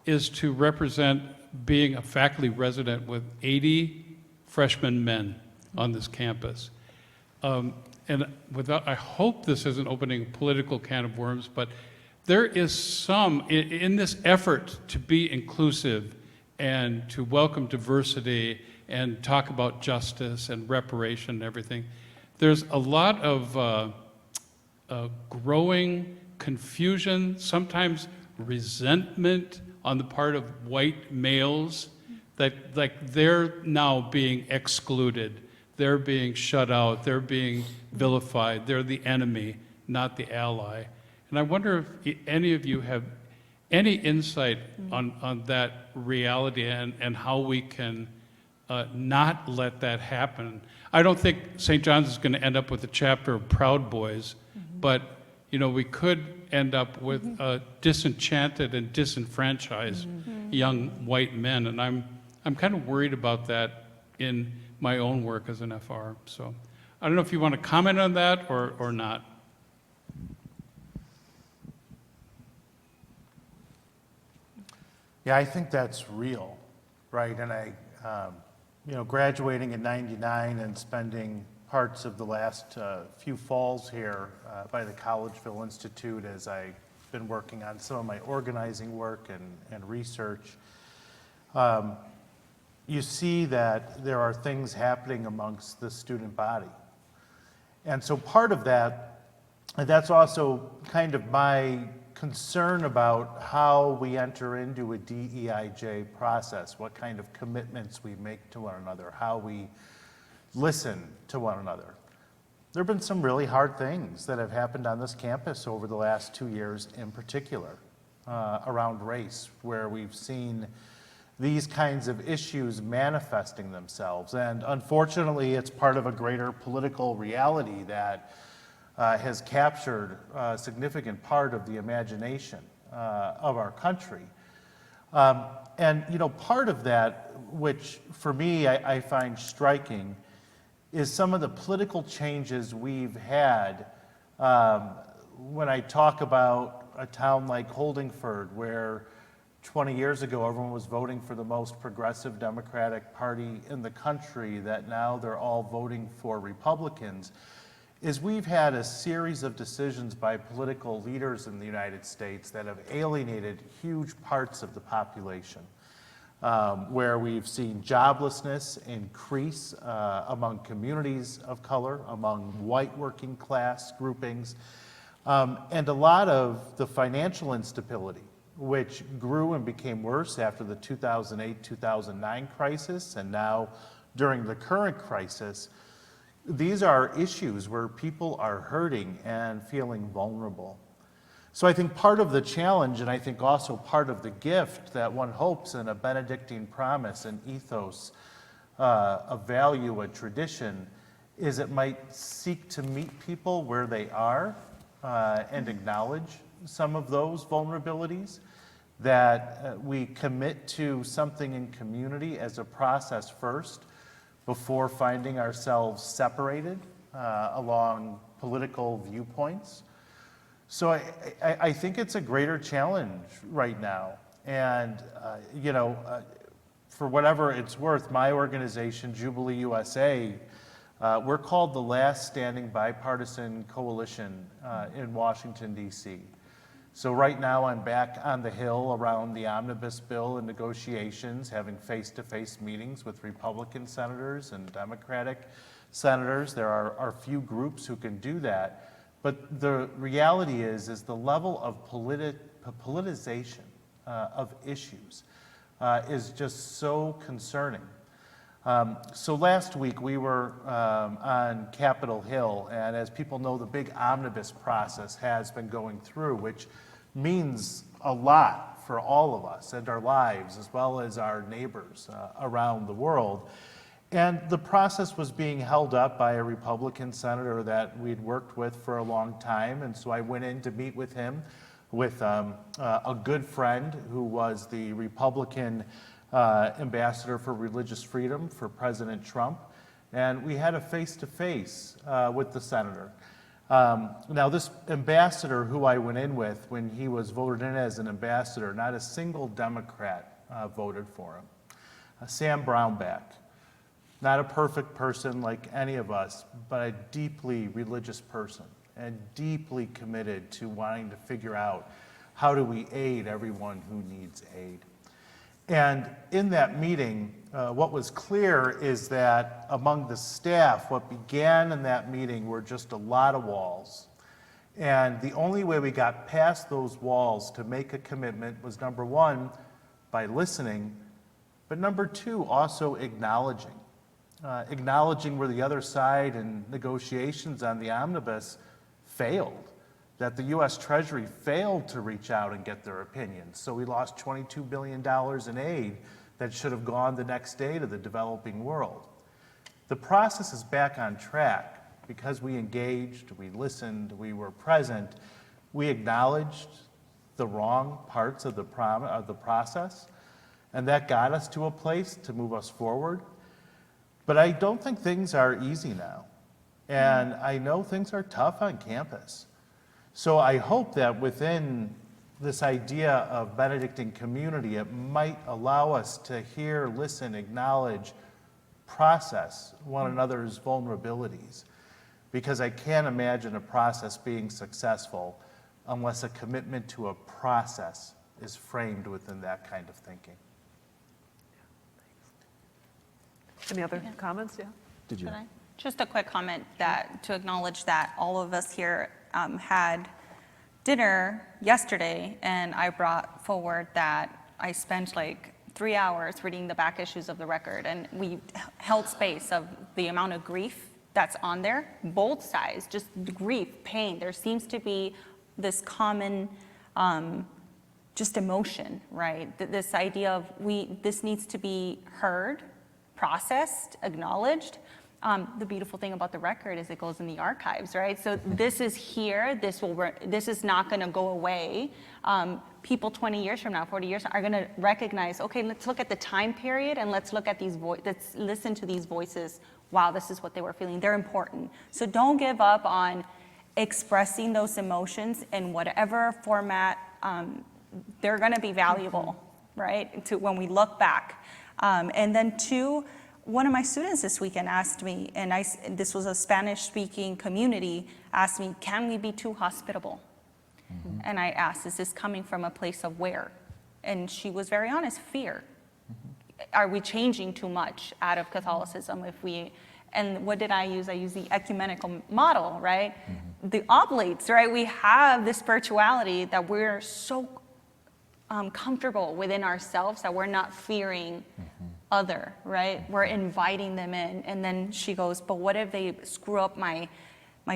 is to represent being a faculty resident with 80 freshman men on this campus. And I hope this isn't opening a political can of worms, but there is some, in this effort to be inclusive and to welcome diversity and talk about justice and reparation and everything, there's a lot of growing confusion, sometimes resentment on the part of white males that like they're now being excluded, they're being shut out, they're being vilified, they're the enemy, not the ally. And I wonder if any of you have any insight on that reality and how we can not let that happen. I don't think St. John's is going to end up with a chapter of Proud Boys, but we could end up with disenchanted and disenfranchised young white men, and I'm kind of worried about that in my own work as an FR. So I don't know if you want to comment on that or not. Yeah, I think that's real, right? And I, graduating in '99 and spending parts of the last few falls here by the Collegeville Institute as I've been working on some of my organizing work and research, you see that there are things happening amongst the student body. And so part of that's also kind of my concern about how we enter into a DEIJ process, what kind of commitments we make to one another, how we listen to one another. There have been some really hard things that have happened on this campus over the last 2 years in particular, around race, where we've seen these kinds of issues manifesting themselves. And unfortunately, it's part of a greater political reality that has captured a significant part of the imagination of our country. And part of that, which for me I find striking, is some of the political changes we've had. When I talk about a town like Holdingford, where 20 years ago everyone was voting for the most progressive Democratic Party in the country, that now they're all voting for Republicans, is we've had a series of decisions by political leaders in the United States that have alienated huge parts of the population, where we've seen joblessness increase among communities of color, among white working class groupings, and a lot of the financial instability, which grew and became worse after the 2008-2009 crisis, and now during the current crisis. These are issues where people are hurting and feeling vulnerable. So I think part of the challenge, and I think also part of the gift that one hopes in a Benedictine promise, an ethos, a value, a tradition, is it might seek to meet people where they are and acknowledge some of those vulnerabilities, that we commit to something in community as a process first, before finding ourselves separated along political viewpoints. So I think it's a greater challenge right now. And, for whatever it's worth, my organization, Jubilee USA, we're called the last standing bipartisan coalition in Washington, D.C. So right now I'm back on the Hill around the omnibus bill and negotiations, having face-to-face meetings with Republican senators and Democratic senators. There are few groups who can do that. But the reality is the level of politicization of issues is just so concerning. So last week we were on Capitol Hill, and as people know, the big omnibus process has been going through, which means a lot for all of us and our lives, as well as our neighbors around the world. And the process was being held up by a Republican senator that we'd worked with for a long time. And so I went in to meet with him with a good friend who was the Republican ambassador for religious freedom for President Trump. And we had a face-to-face with the senator. Now, this ambassador who I went in with, when he was voted in as an ambassador, not a single Democrat voted for him. Sam Brownback. Not a perfect person like any of us, but a deeply religious person and deeply committed to wanting to figure out how do we aid everyone who needs aid. And in that meeting, what was clear is that among the staff, what began in that meeting were just a lot of walls. And the only way we got past those walls to make a commitment was, number one, by listening, but number two, also acknowledging. Acknowledging where the other side in negotiations on the omnibus failed, that the U.S. Treasury failed to reach out and get their opinions. So we lost $22 billion in aid that should have gone the next day to the developing world. The process is back on track because we engaged, we listened, we were present, we acknowledged the wrong parts of the process, and that got us to a place to move us forward. But I don't think things are easy now. And I know things are tough on campus. So I hope that within this idea of Benedictine community, it might allow us to hear, listen, acknowledge, process one another's vulnerabilities. Because I can't imagine a process being successful unless a commitment to a process is framed within that kind of thinking. Any other comments? Yeah. Did you? Could I? Just a quick comment that to acknowledge that all of us here had dinner yesterday, and I brought forward that I spent like 3 hours reading the back issues of the record, and we held space of the amount of grief that's on there, both sides, just grief, pain. There seems to be this common just emotion, right? This idea of this needs to be heard, processed, acknowledged. The beautiful thing about the record is it goes in the archives, right? So this is here. This is not going to go away. People 20 years from now, 40 years are going to recognize. Okay, let's look at the time period and let's look at these. Let's listen to these voices. Wow, this is what they were feeling. They're important. So don't give up on expressing those emotions in whatever format. They're going to be valuable, right? To when we look back. And then two, one of my students this weekend asked me, and this was a Spanish-speaking community, asked me, can we be too hospitable? Mm-hmm. And I asked, is this coming from a place of where? And she was very honest, fear. Mm-hmm. Are we changing too much out of Catholicism and what did I use? I used the ecumenical model, right? Mm-hmm. The oblates, right? We have this spirituality that we're so comfortable within ourselves that we're not fearing other, right? We're inviting them in. And then she goes, but what if they screw up my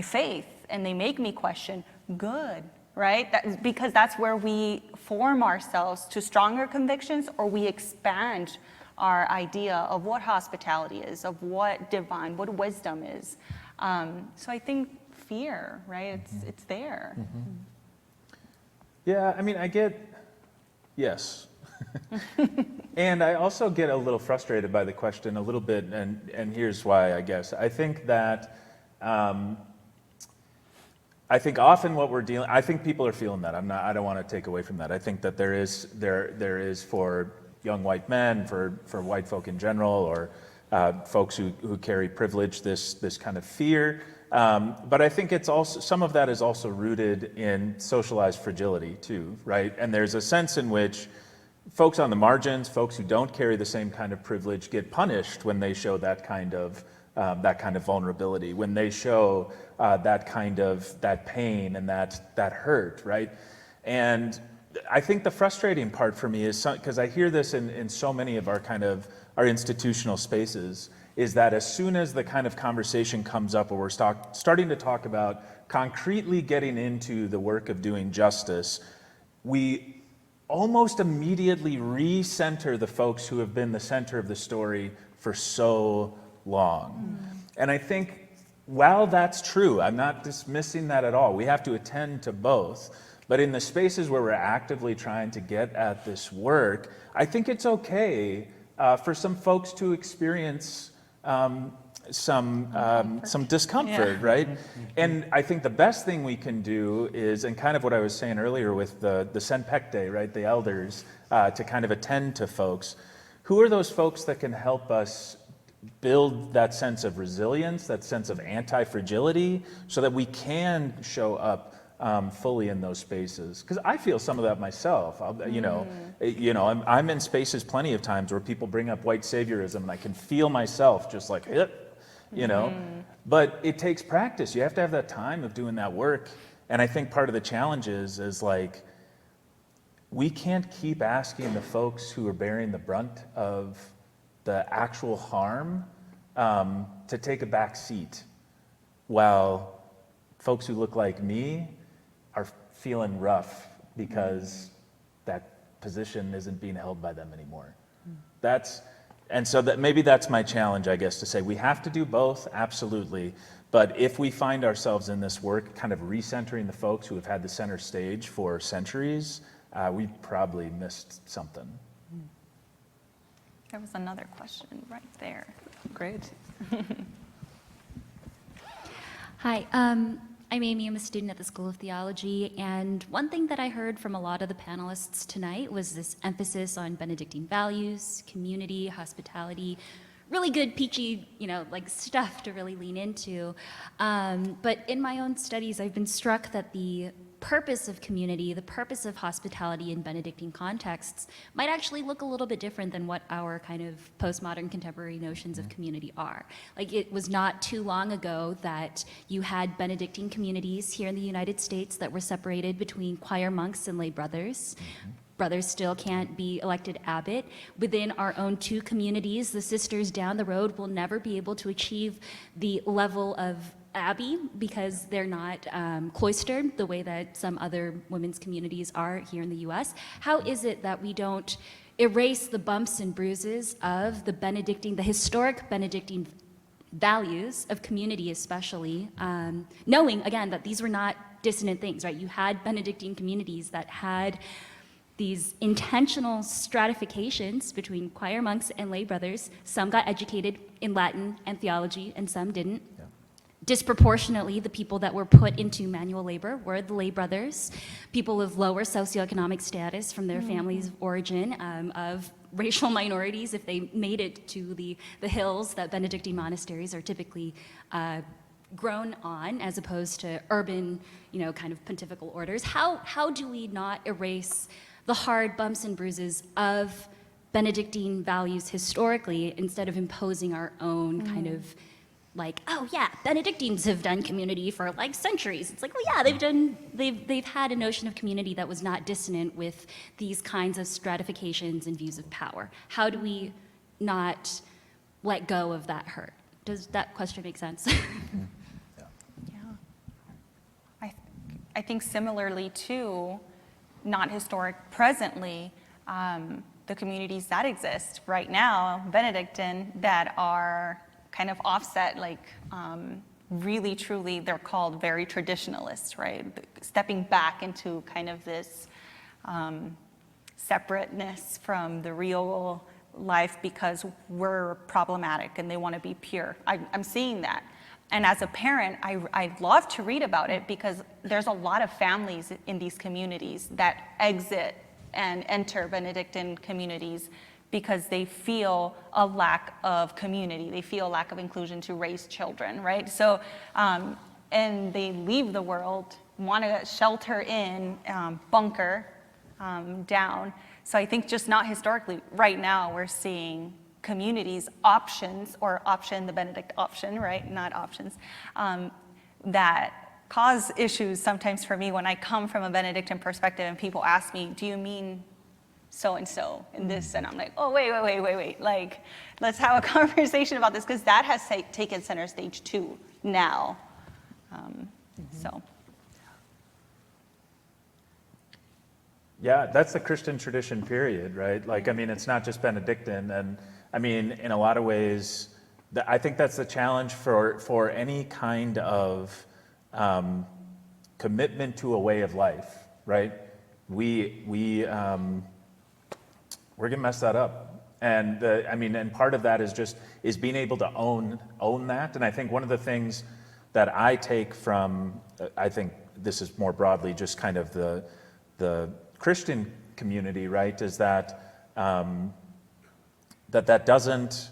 faith and they make me question? Good, right? Because that's where we form ourselves to stronger convictions, or we expand our idea of what hospitality is, of what divine, what wisdom is. So I think fear, right? It's there. Mm-hmm. Yeah, I mean, yes. And I also get a little frustrated by the question a little bit, and here's why, I guess. I think that, I think often what I think people are feeling that. I don't want to take away from that. I think that there is for young white men, for white folk in general, or folks who carry privilege, this kind of fear. But I think it's also, some of that is also rooted in socialized fragility too, right? And there's a sense in which folks on the margins, folks who don't carry the same kind of privilege, get punished when they show that kind of vulnerability, when they show that pain and that hurt, right? And I think the frustrating part for me is, because I hear this in so many of our institutional spaces, is that as soon as the kind of conversation comes up where we're starting to talk about concretely getting into the work of doing justice, we almost immediately recenter the folks who have been the center of the story for so long. And I think while that's true, I'm not dismissing that at all. We have to attend to both. But in the spaces where we're actively trying to get at this work, I think it's okay for some folks to experience some discomfort, right? And I think the best thing we can do is, and kind of what I was saying earlier with the Senpecte, right, the elders, to kind of attend to folks. Who are those folks that can help us build that sense of resilience, that sense of anti-fragility, so that we can show up fully in those spaces? Because I feel some of that myself. I'm in spaces plenty of times where people bring up white saviorism, and I can feel myself just like, But it takes practice. You have to have that time of doing that work. And I think part of the challenge is like, we can't keep asking the folks who are bearing the brunt of the actual harm to take a back seat, while folks who look like me are feeling rough because that position isn't being held by them anymore. And so that maybe that's my challenge, I guess, to say we have to do both, absolutely. But if we find ourselves in this work kind of recentering the folks who have had the center stage for centuries, we probably missed something. There was another question right there. Great. Hi, I'm Amy. I'm a student at the School of Theology, and one thing that I heard from a lot of the panelists tonight was this emphasis on Benedictine values, community, hospitality, really good peachy, stuff to really lean into. But in my own studies, I've been struck that the purpose of community, the purpose of hospitality in Benedictine contexts might actually look a little bit different than what our kind of postmodern contemporary notions of community are. Like, it was not too long ago that you had Benedictine communities here in the United States that were separated between choir monks and lay brothers. Brothers still can't be elected abbot. Within our own two communities, the sisters down the road will never be able to achieve the level of abbey because they're not cloistered the way that some other women's communities are here in the US. How is it that we don't erase the bumps and bruises of the historic Benedictine values of community, especially, knowing, again, that these were not dissonant things, right? You had Benedictine communities that had these intentional stratifications between choir monks and lay brothers. Some got educated in Latin and theology, and some didn't. Disproportionately, the people that were put into manual labor were the lay brothers, people of lower socioeconomic status from their families' origin, of racial minorities, if they made it to the hills that Benedictine monasteries are typically grown on, as opposed to urban, kind of pontifical orders. How do we not erase the hard bumps and bruises of Benedictine values historically, instead of imposing our own kind of like, oh yeah, Benedictines have done community for like centuries. It's like, well, yeah, they've had a notion of community that was not dissonant with these kinds of stratifications and views of power. How do we not let go of that hurt? Does that question make sense? Yeah. I think similarly to not historic presently, the communities that exist right now, Benedictine, that are kind of offset, really, truly, they're called very traditionalists, right? Stepping back into kind of this separateness from the real life because we're problematic and they want to be pure. I'm seeing that. And as a parent, I love to read about it because there's a lot of families in these communities that exit and enter Benedictine communities because they feel a lack of community. They feel a lack of inclusion to raise children, right? So, and they leave the world, want to shelter in, bunker down. So I think just not historically, right now we're seeing communities options, or option, the Benedict option, right? Not options, that cause issues sometimes for me when I come from a Benedictine perspective and people ask me, do you mean so-and-so in this? And I'm like, oh, wait. Like, let's have a conversation about this because that has taken center stage too now. So. Yeah, that's the Christian tradition, period, right? Like, I mean, it's not just Benedictine, and I mean, in a lot of ways, I think that's the challenge for any kind of commitment to a way of life, right? We're gonna mess that up, and I mean, and part of that is being able to own that, and I think one of the things that I take from, I think this is more broadly just kind of the Christian community, right, is that that doesn't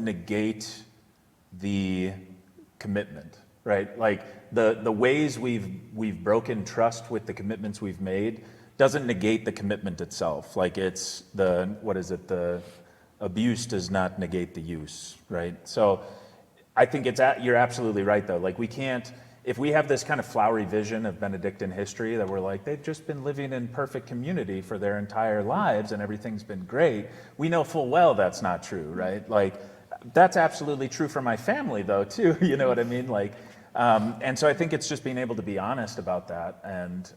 negate the commitment, right? Like the ways we've broken trust with the commitments we've made doesn't negate the commitment itself. Like it's the abuse does not negate the use, right? So I think you're absolutely right though. Like we can't, if we have this kind of flowery vision of Benedictine history that we're like, they've just been living in perfect community for their entire lives and everything's been great, we know full well that's not true, right? Like, that's absolutely true for my family though, too, you know what I mean? Like, and so I think it's just being able to be honest about that and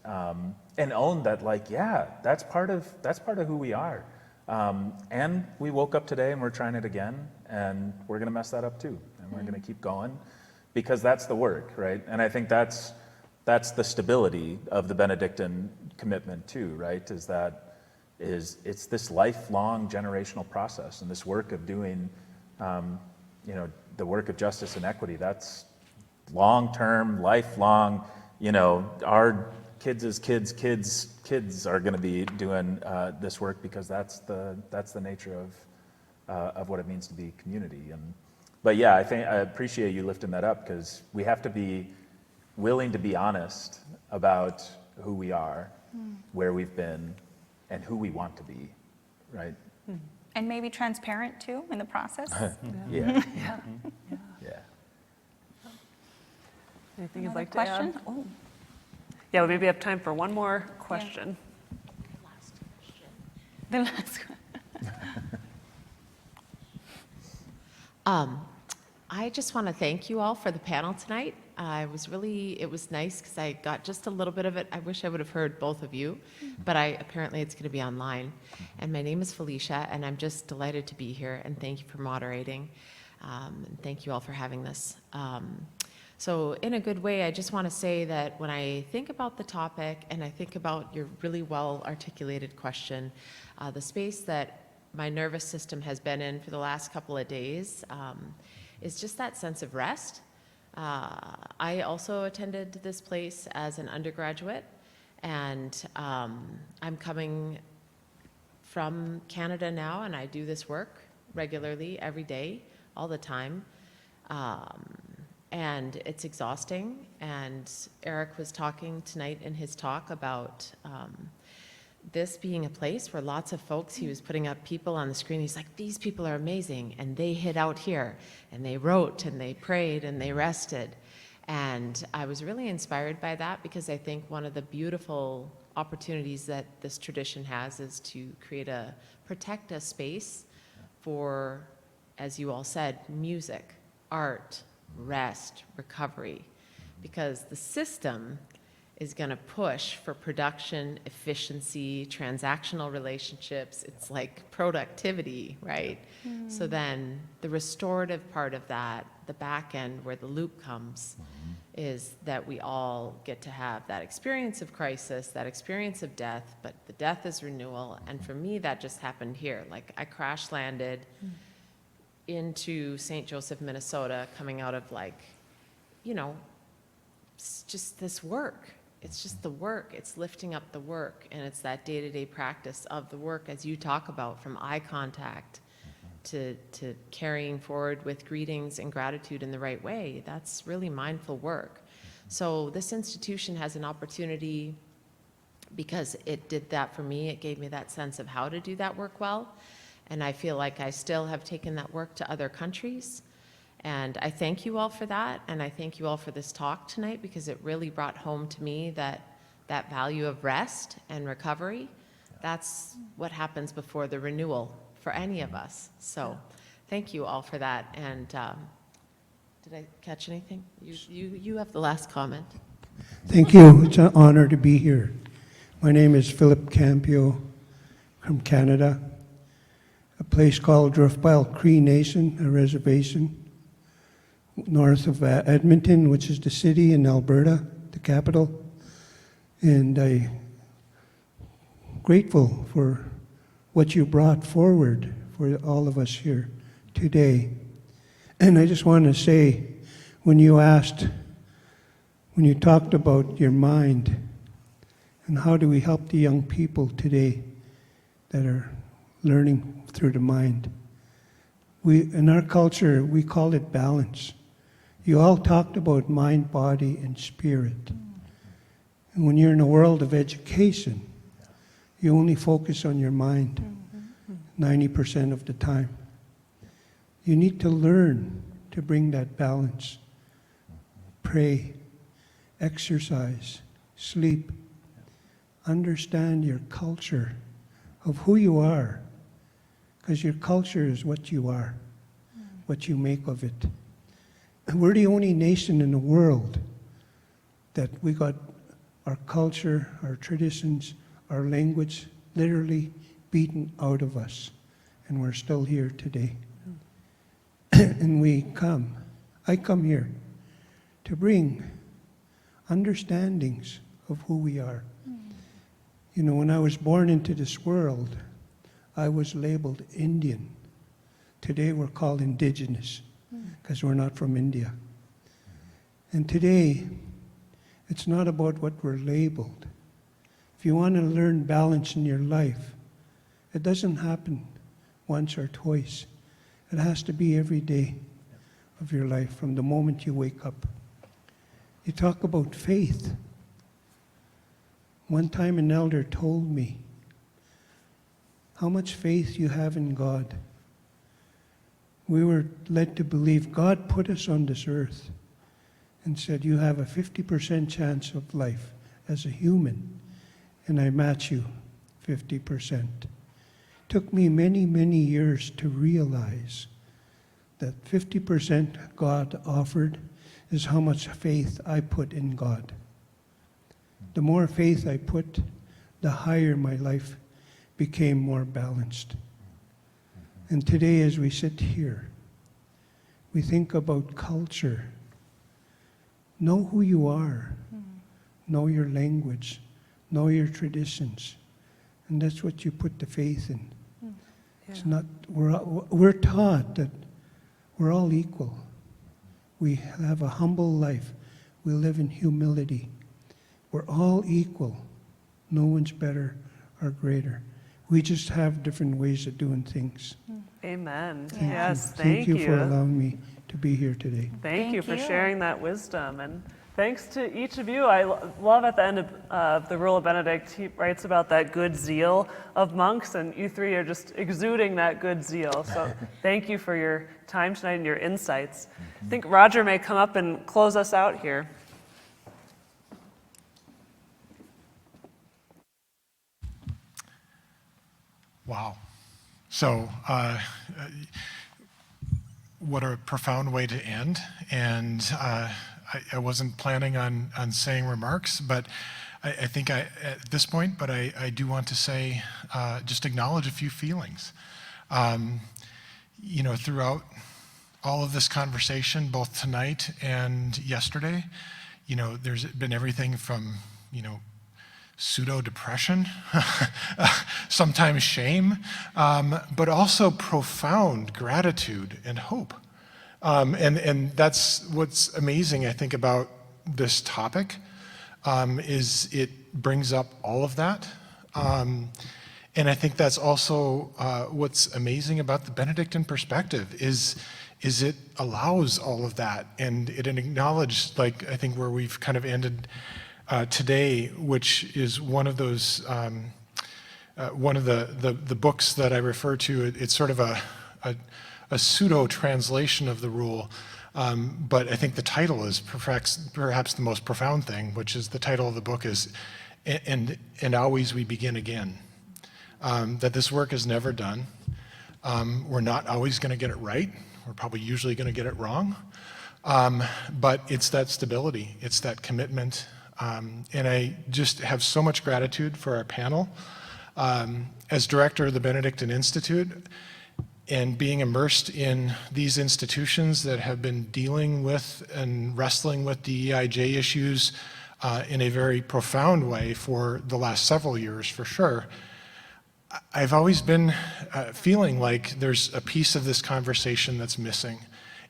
own that, like, yeah, that's part of who we are. And we woke up today and we're trying it again and we're gonna mess that up too. And we're gonna keep going. Because that's the work, right? And I think that's the stability of the Benedictine commitment too, right? It's this lifelong generational process and this work of doing, the work of justice and equity. That's long-term, lifelong. Our kids' kids are going to be doing this work because that's the nature of what it means to be community. But yeah, I appreciate you lifting that up because we have to be willing to be honest about who we are, where we've been, and who we want to be, right? And maybe transparent too in the process. Yeah. Yeah. Yeah. Anything you'd Another like to question? add? Oh, Yeah, we maybe have time for one more question. the last one. I just want to thank you all for the panel tonight. It was nice because I got just a little bit of it. I wish I would have heard both of you, but apparently it's going to be online. And my name is Felicia, and I'm just delighted to be here, and thank you for moderating. And thank you all for having this. So in a good way, I just want to say that when I think about the topic and I think about your really well articulated question, the space that my nervous system has been in for the last couple of days is just that sense of rest. I also attended this place as an undergraduate, and I'm coming from Canada now, and I do this work regularly, every day, all the time. And it's exhausting, and Eric was talking tonight in his talk about this being a place where lots of folks, he was putting up people on the screen, he's like, these people are amazing, and they hid out here, and they wrote, and they prayed, and they rested. And I was really inspired by that because I think one of the beautiful opportunities that this tradition has is to protect a space for, as you all said, music, art, rest, recovery, because the system is going to push for production, efficiency, transactional relationships. It's like productivity, right? So then the restorative part of that, the back end where the loop comes, is that we all get to have that experience of crisis, that experience of death, but the death is renewal. And for me, that just happened here. Like I crash landed into St. Joseph, Minnesota, coming out of it's just this work. It's just the work. It's lifting up the work, and it's that day-to-day practice of the work, as you talk about, from eye contact to carrying forward with greetings and gratitude in the right way. That's really mindful work. So this institution has an opportunity, because it did that for me. It gave me that sense of how to do that work well, and I feel like I still have taken that work to other countries. And I thank you all for that, and I thank you all for this talk tonight, because it really brought home to me that value of rest and recovery. That's what happens before the renewal for any of us. So thank you all for that. And did I catch anything? You have the last comment. Thank you. It's an honor to be here. My name is Philip Campio from Canada, a place called Driftbile Cree Nation, a reservation north of Edmonton, which is the city in Alberta, the capital. And I'm grateful for what you brought forward for all of us here today. And I just want to say, when you talked about your mind, and how do we help the young people today that are learning through the mind? In our culture, we call it balance. You all talked about mind, body, and spirit. And when you're in a world of education, you only focus on your mind 90% of the time. You need to learn to bring that balance. Pray, exercise, sleep. Understand your culture of who you are, because your culture is what you are, what you make of it. And we're the only nation in the world that we got our culture, our traditions, our language literally beaten out of us, and we're still here today. And I come here to bring understandings of who we are. You know, when I was born into this world, I was labeled Indian. Today we're called indigenous, because we're not from India. And today, it's not about what we're labeled. If you want to learn balance in your life, it doesn't happen once or twice. It has to be every day of your life, from the moment you wake up. You talk about faith. One time an elder told me how much faith you have in God. We were led to believe God put us on this earth and said, you have a 50% chance of life as a human, and I match you 50%. Took me many, many years to realize that 50% God offered is how much faith I put in God. The more faith I put, the higher my life became more balanced. And today, as we sit here, we think about culture. Know who you are. Know your language. Know your traditions. And that's what you put the faith in. It's not, we're taught that we're all equal. We have a humble life. We live in humility. We're all equal. No one's better or greater. We just have different ways of doing things. Amen. Yeah. Yes, Thank you for allowing me to be here today. Thank you Thank for you. sharing that wisdom. And thanks to each of you. I love at the end of the Rule of Benedict, he writes about that good zeal of monks, and you three are just exuding that good zeal. So thank you for your time tonight and your insights. I think Roger may come up and close us out here. Wow. So, what a profound way to end. And I wasn't planning on saying remarks, but I think at this point, but I do want to say, just acknowledge a few feelings. You know, throughout all of this conversation, both tonight and yesterday, you know, there's been everything from, you know, pseudo-depression, sometimes shame, but also profound gratitude and hope. And that's what's amazing, I think, about this topic, is it brings up all of that. And I think that's also what's amazing about the Benedictine perspective is it allows all of that, and it acknowledged, like, I think where we've kind of ended today, which is one of those, one of the books that I refer to. It's sort of a pseudo translation of the rule, but I think the title is perhaps the most profound thing, which is the title of the book is "And Always We Begin Again." That this work is never done. We're not always going to get it right. We're probably usually going to get it wrong, but it's that stability. It's that commitment. And I just have so much gratitude for our panel. As director of the Benedictine Institute, and being immersed in these institutions that have been dealing with and wrestling with DEIJ issues in a very profound way for the last several years, for sure, I've always been feeling like there's a piece of this conversation that's missing,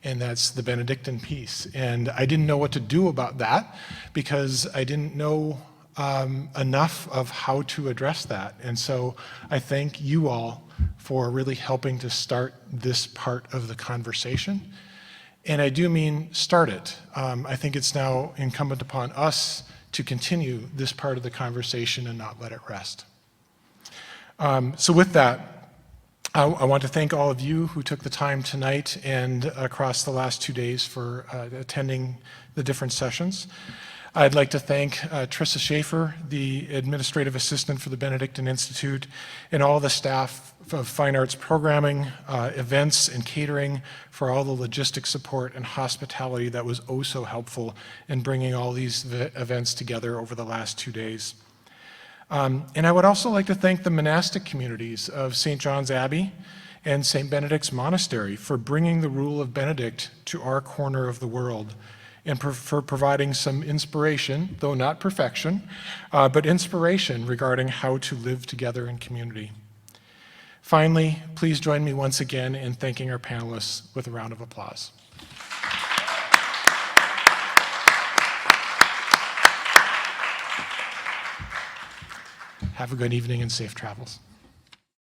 and that's the Benedictine piece. And I didn't know what to do about that because I didn't know enough of how to address that. And so I thank you all for really helping to start this part of the conversation. And I do mean start it. I think it's now incumbent upon us to continue this part of the conversation and not let it rest. So with that, I want to thank all of you who took the time tonight and across the last 2 days for attending the different sessions. I'd like to thank Trissa Schaefer, the administrative assistant for the Benedictine Institute, and all the staff of Fine Arts Programming, events, and catering for all the logistic support and hospitality that was oh so helpful in bringing all these events together over the last 2 days. And I would also like to thank the monastic communities of St. John's Abbey and St. Benedict's Monastery for bringing the rule of Benedict to our corner of the world, and for providing some inspiration, though not perfection, but inspiration regarding how to live together in community. Finally, please join me once again in thanking our panelists with a round of applause. Have a good evening and safe travels.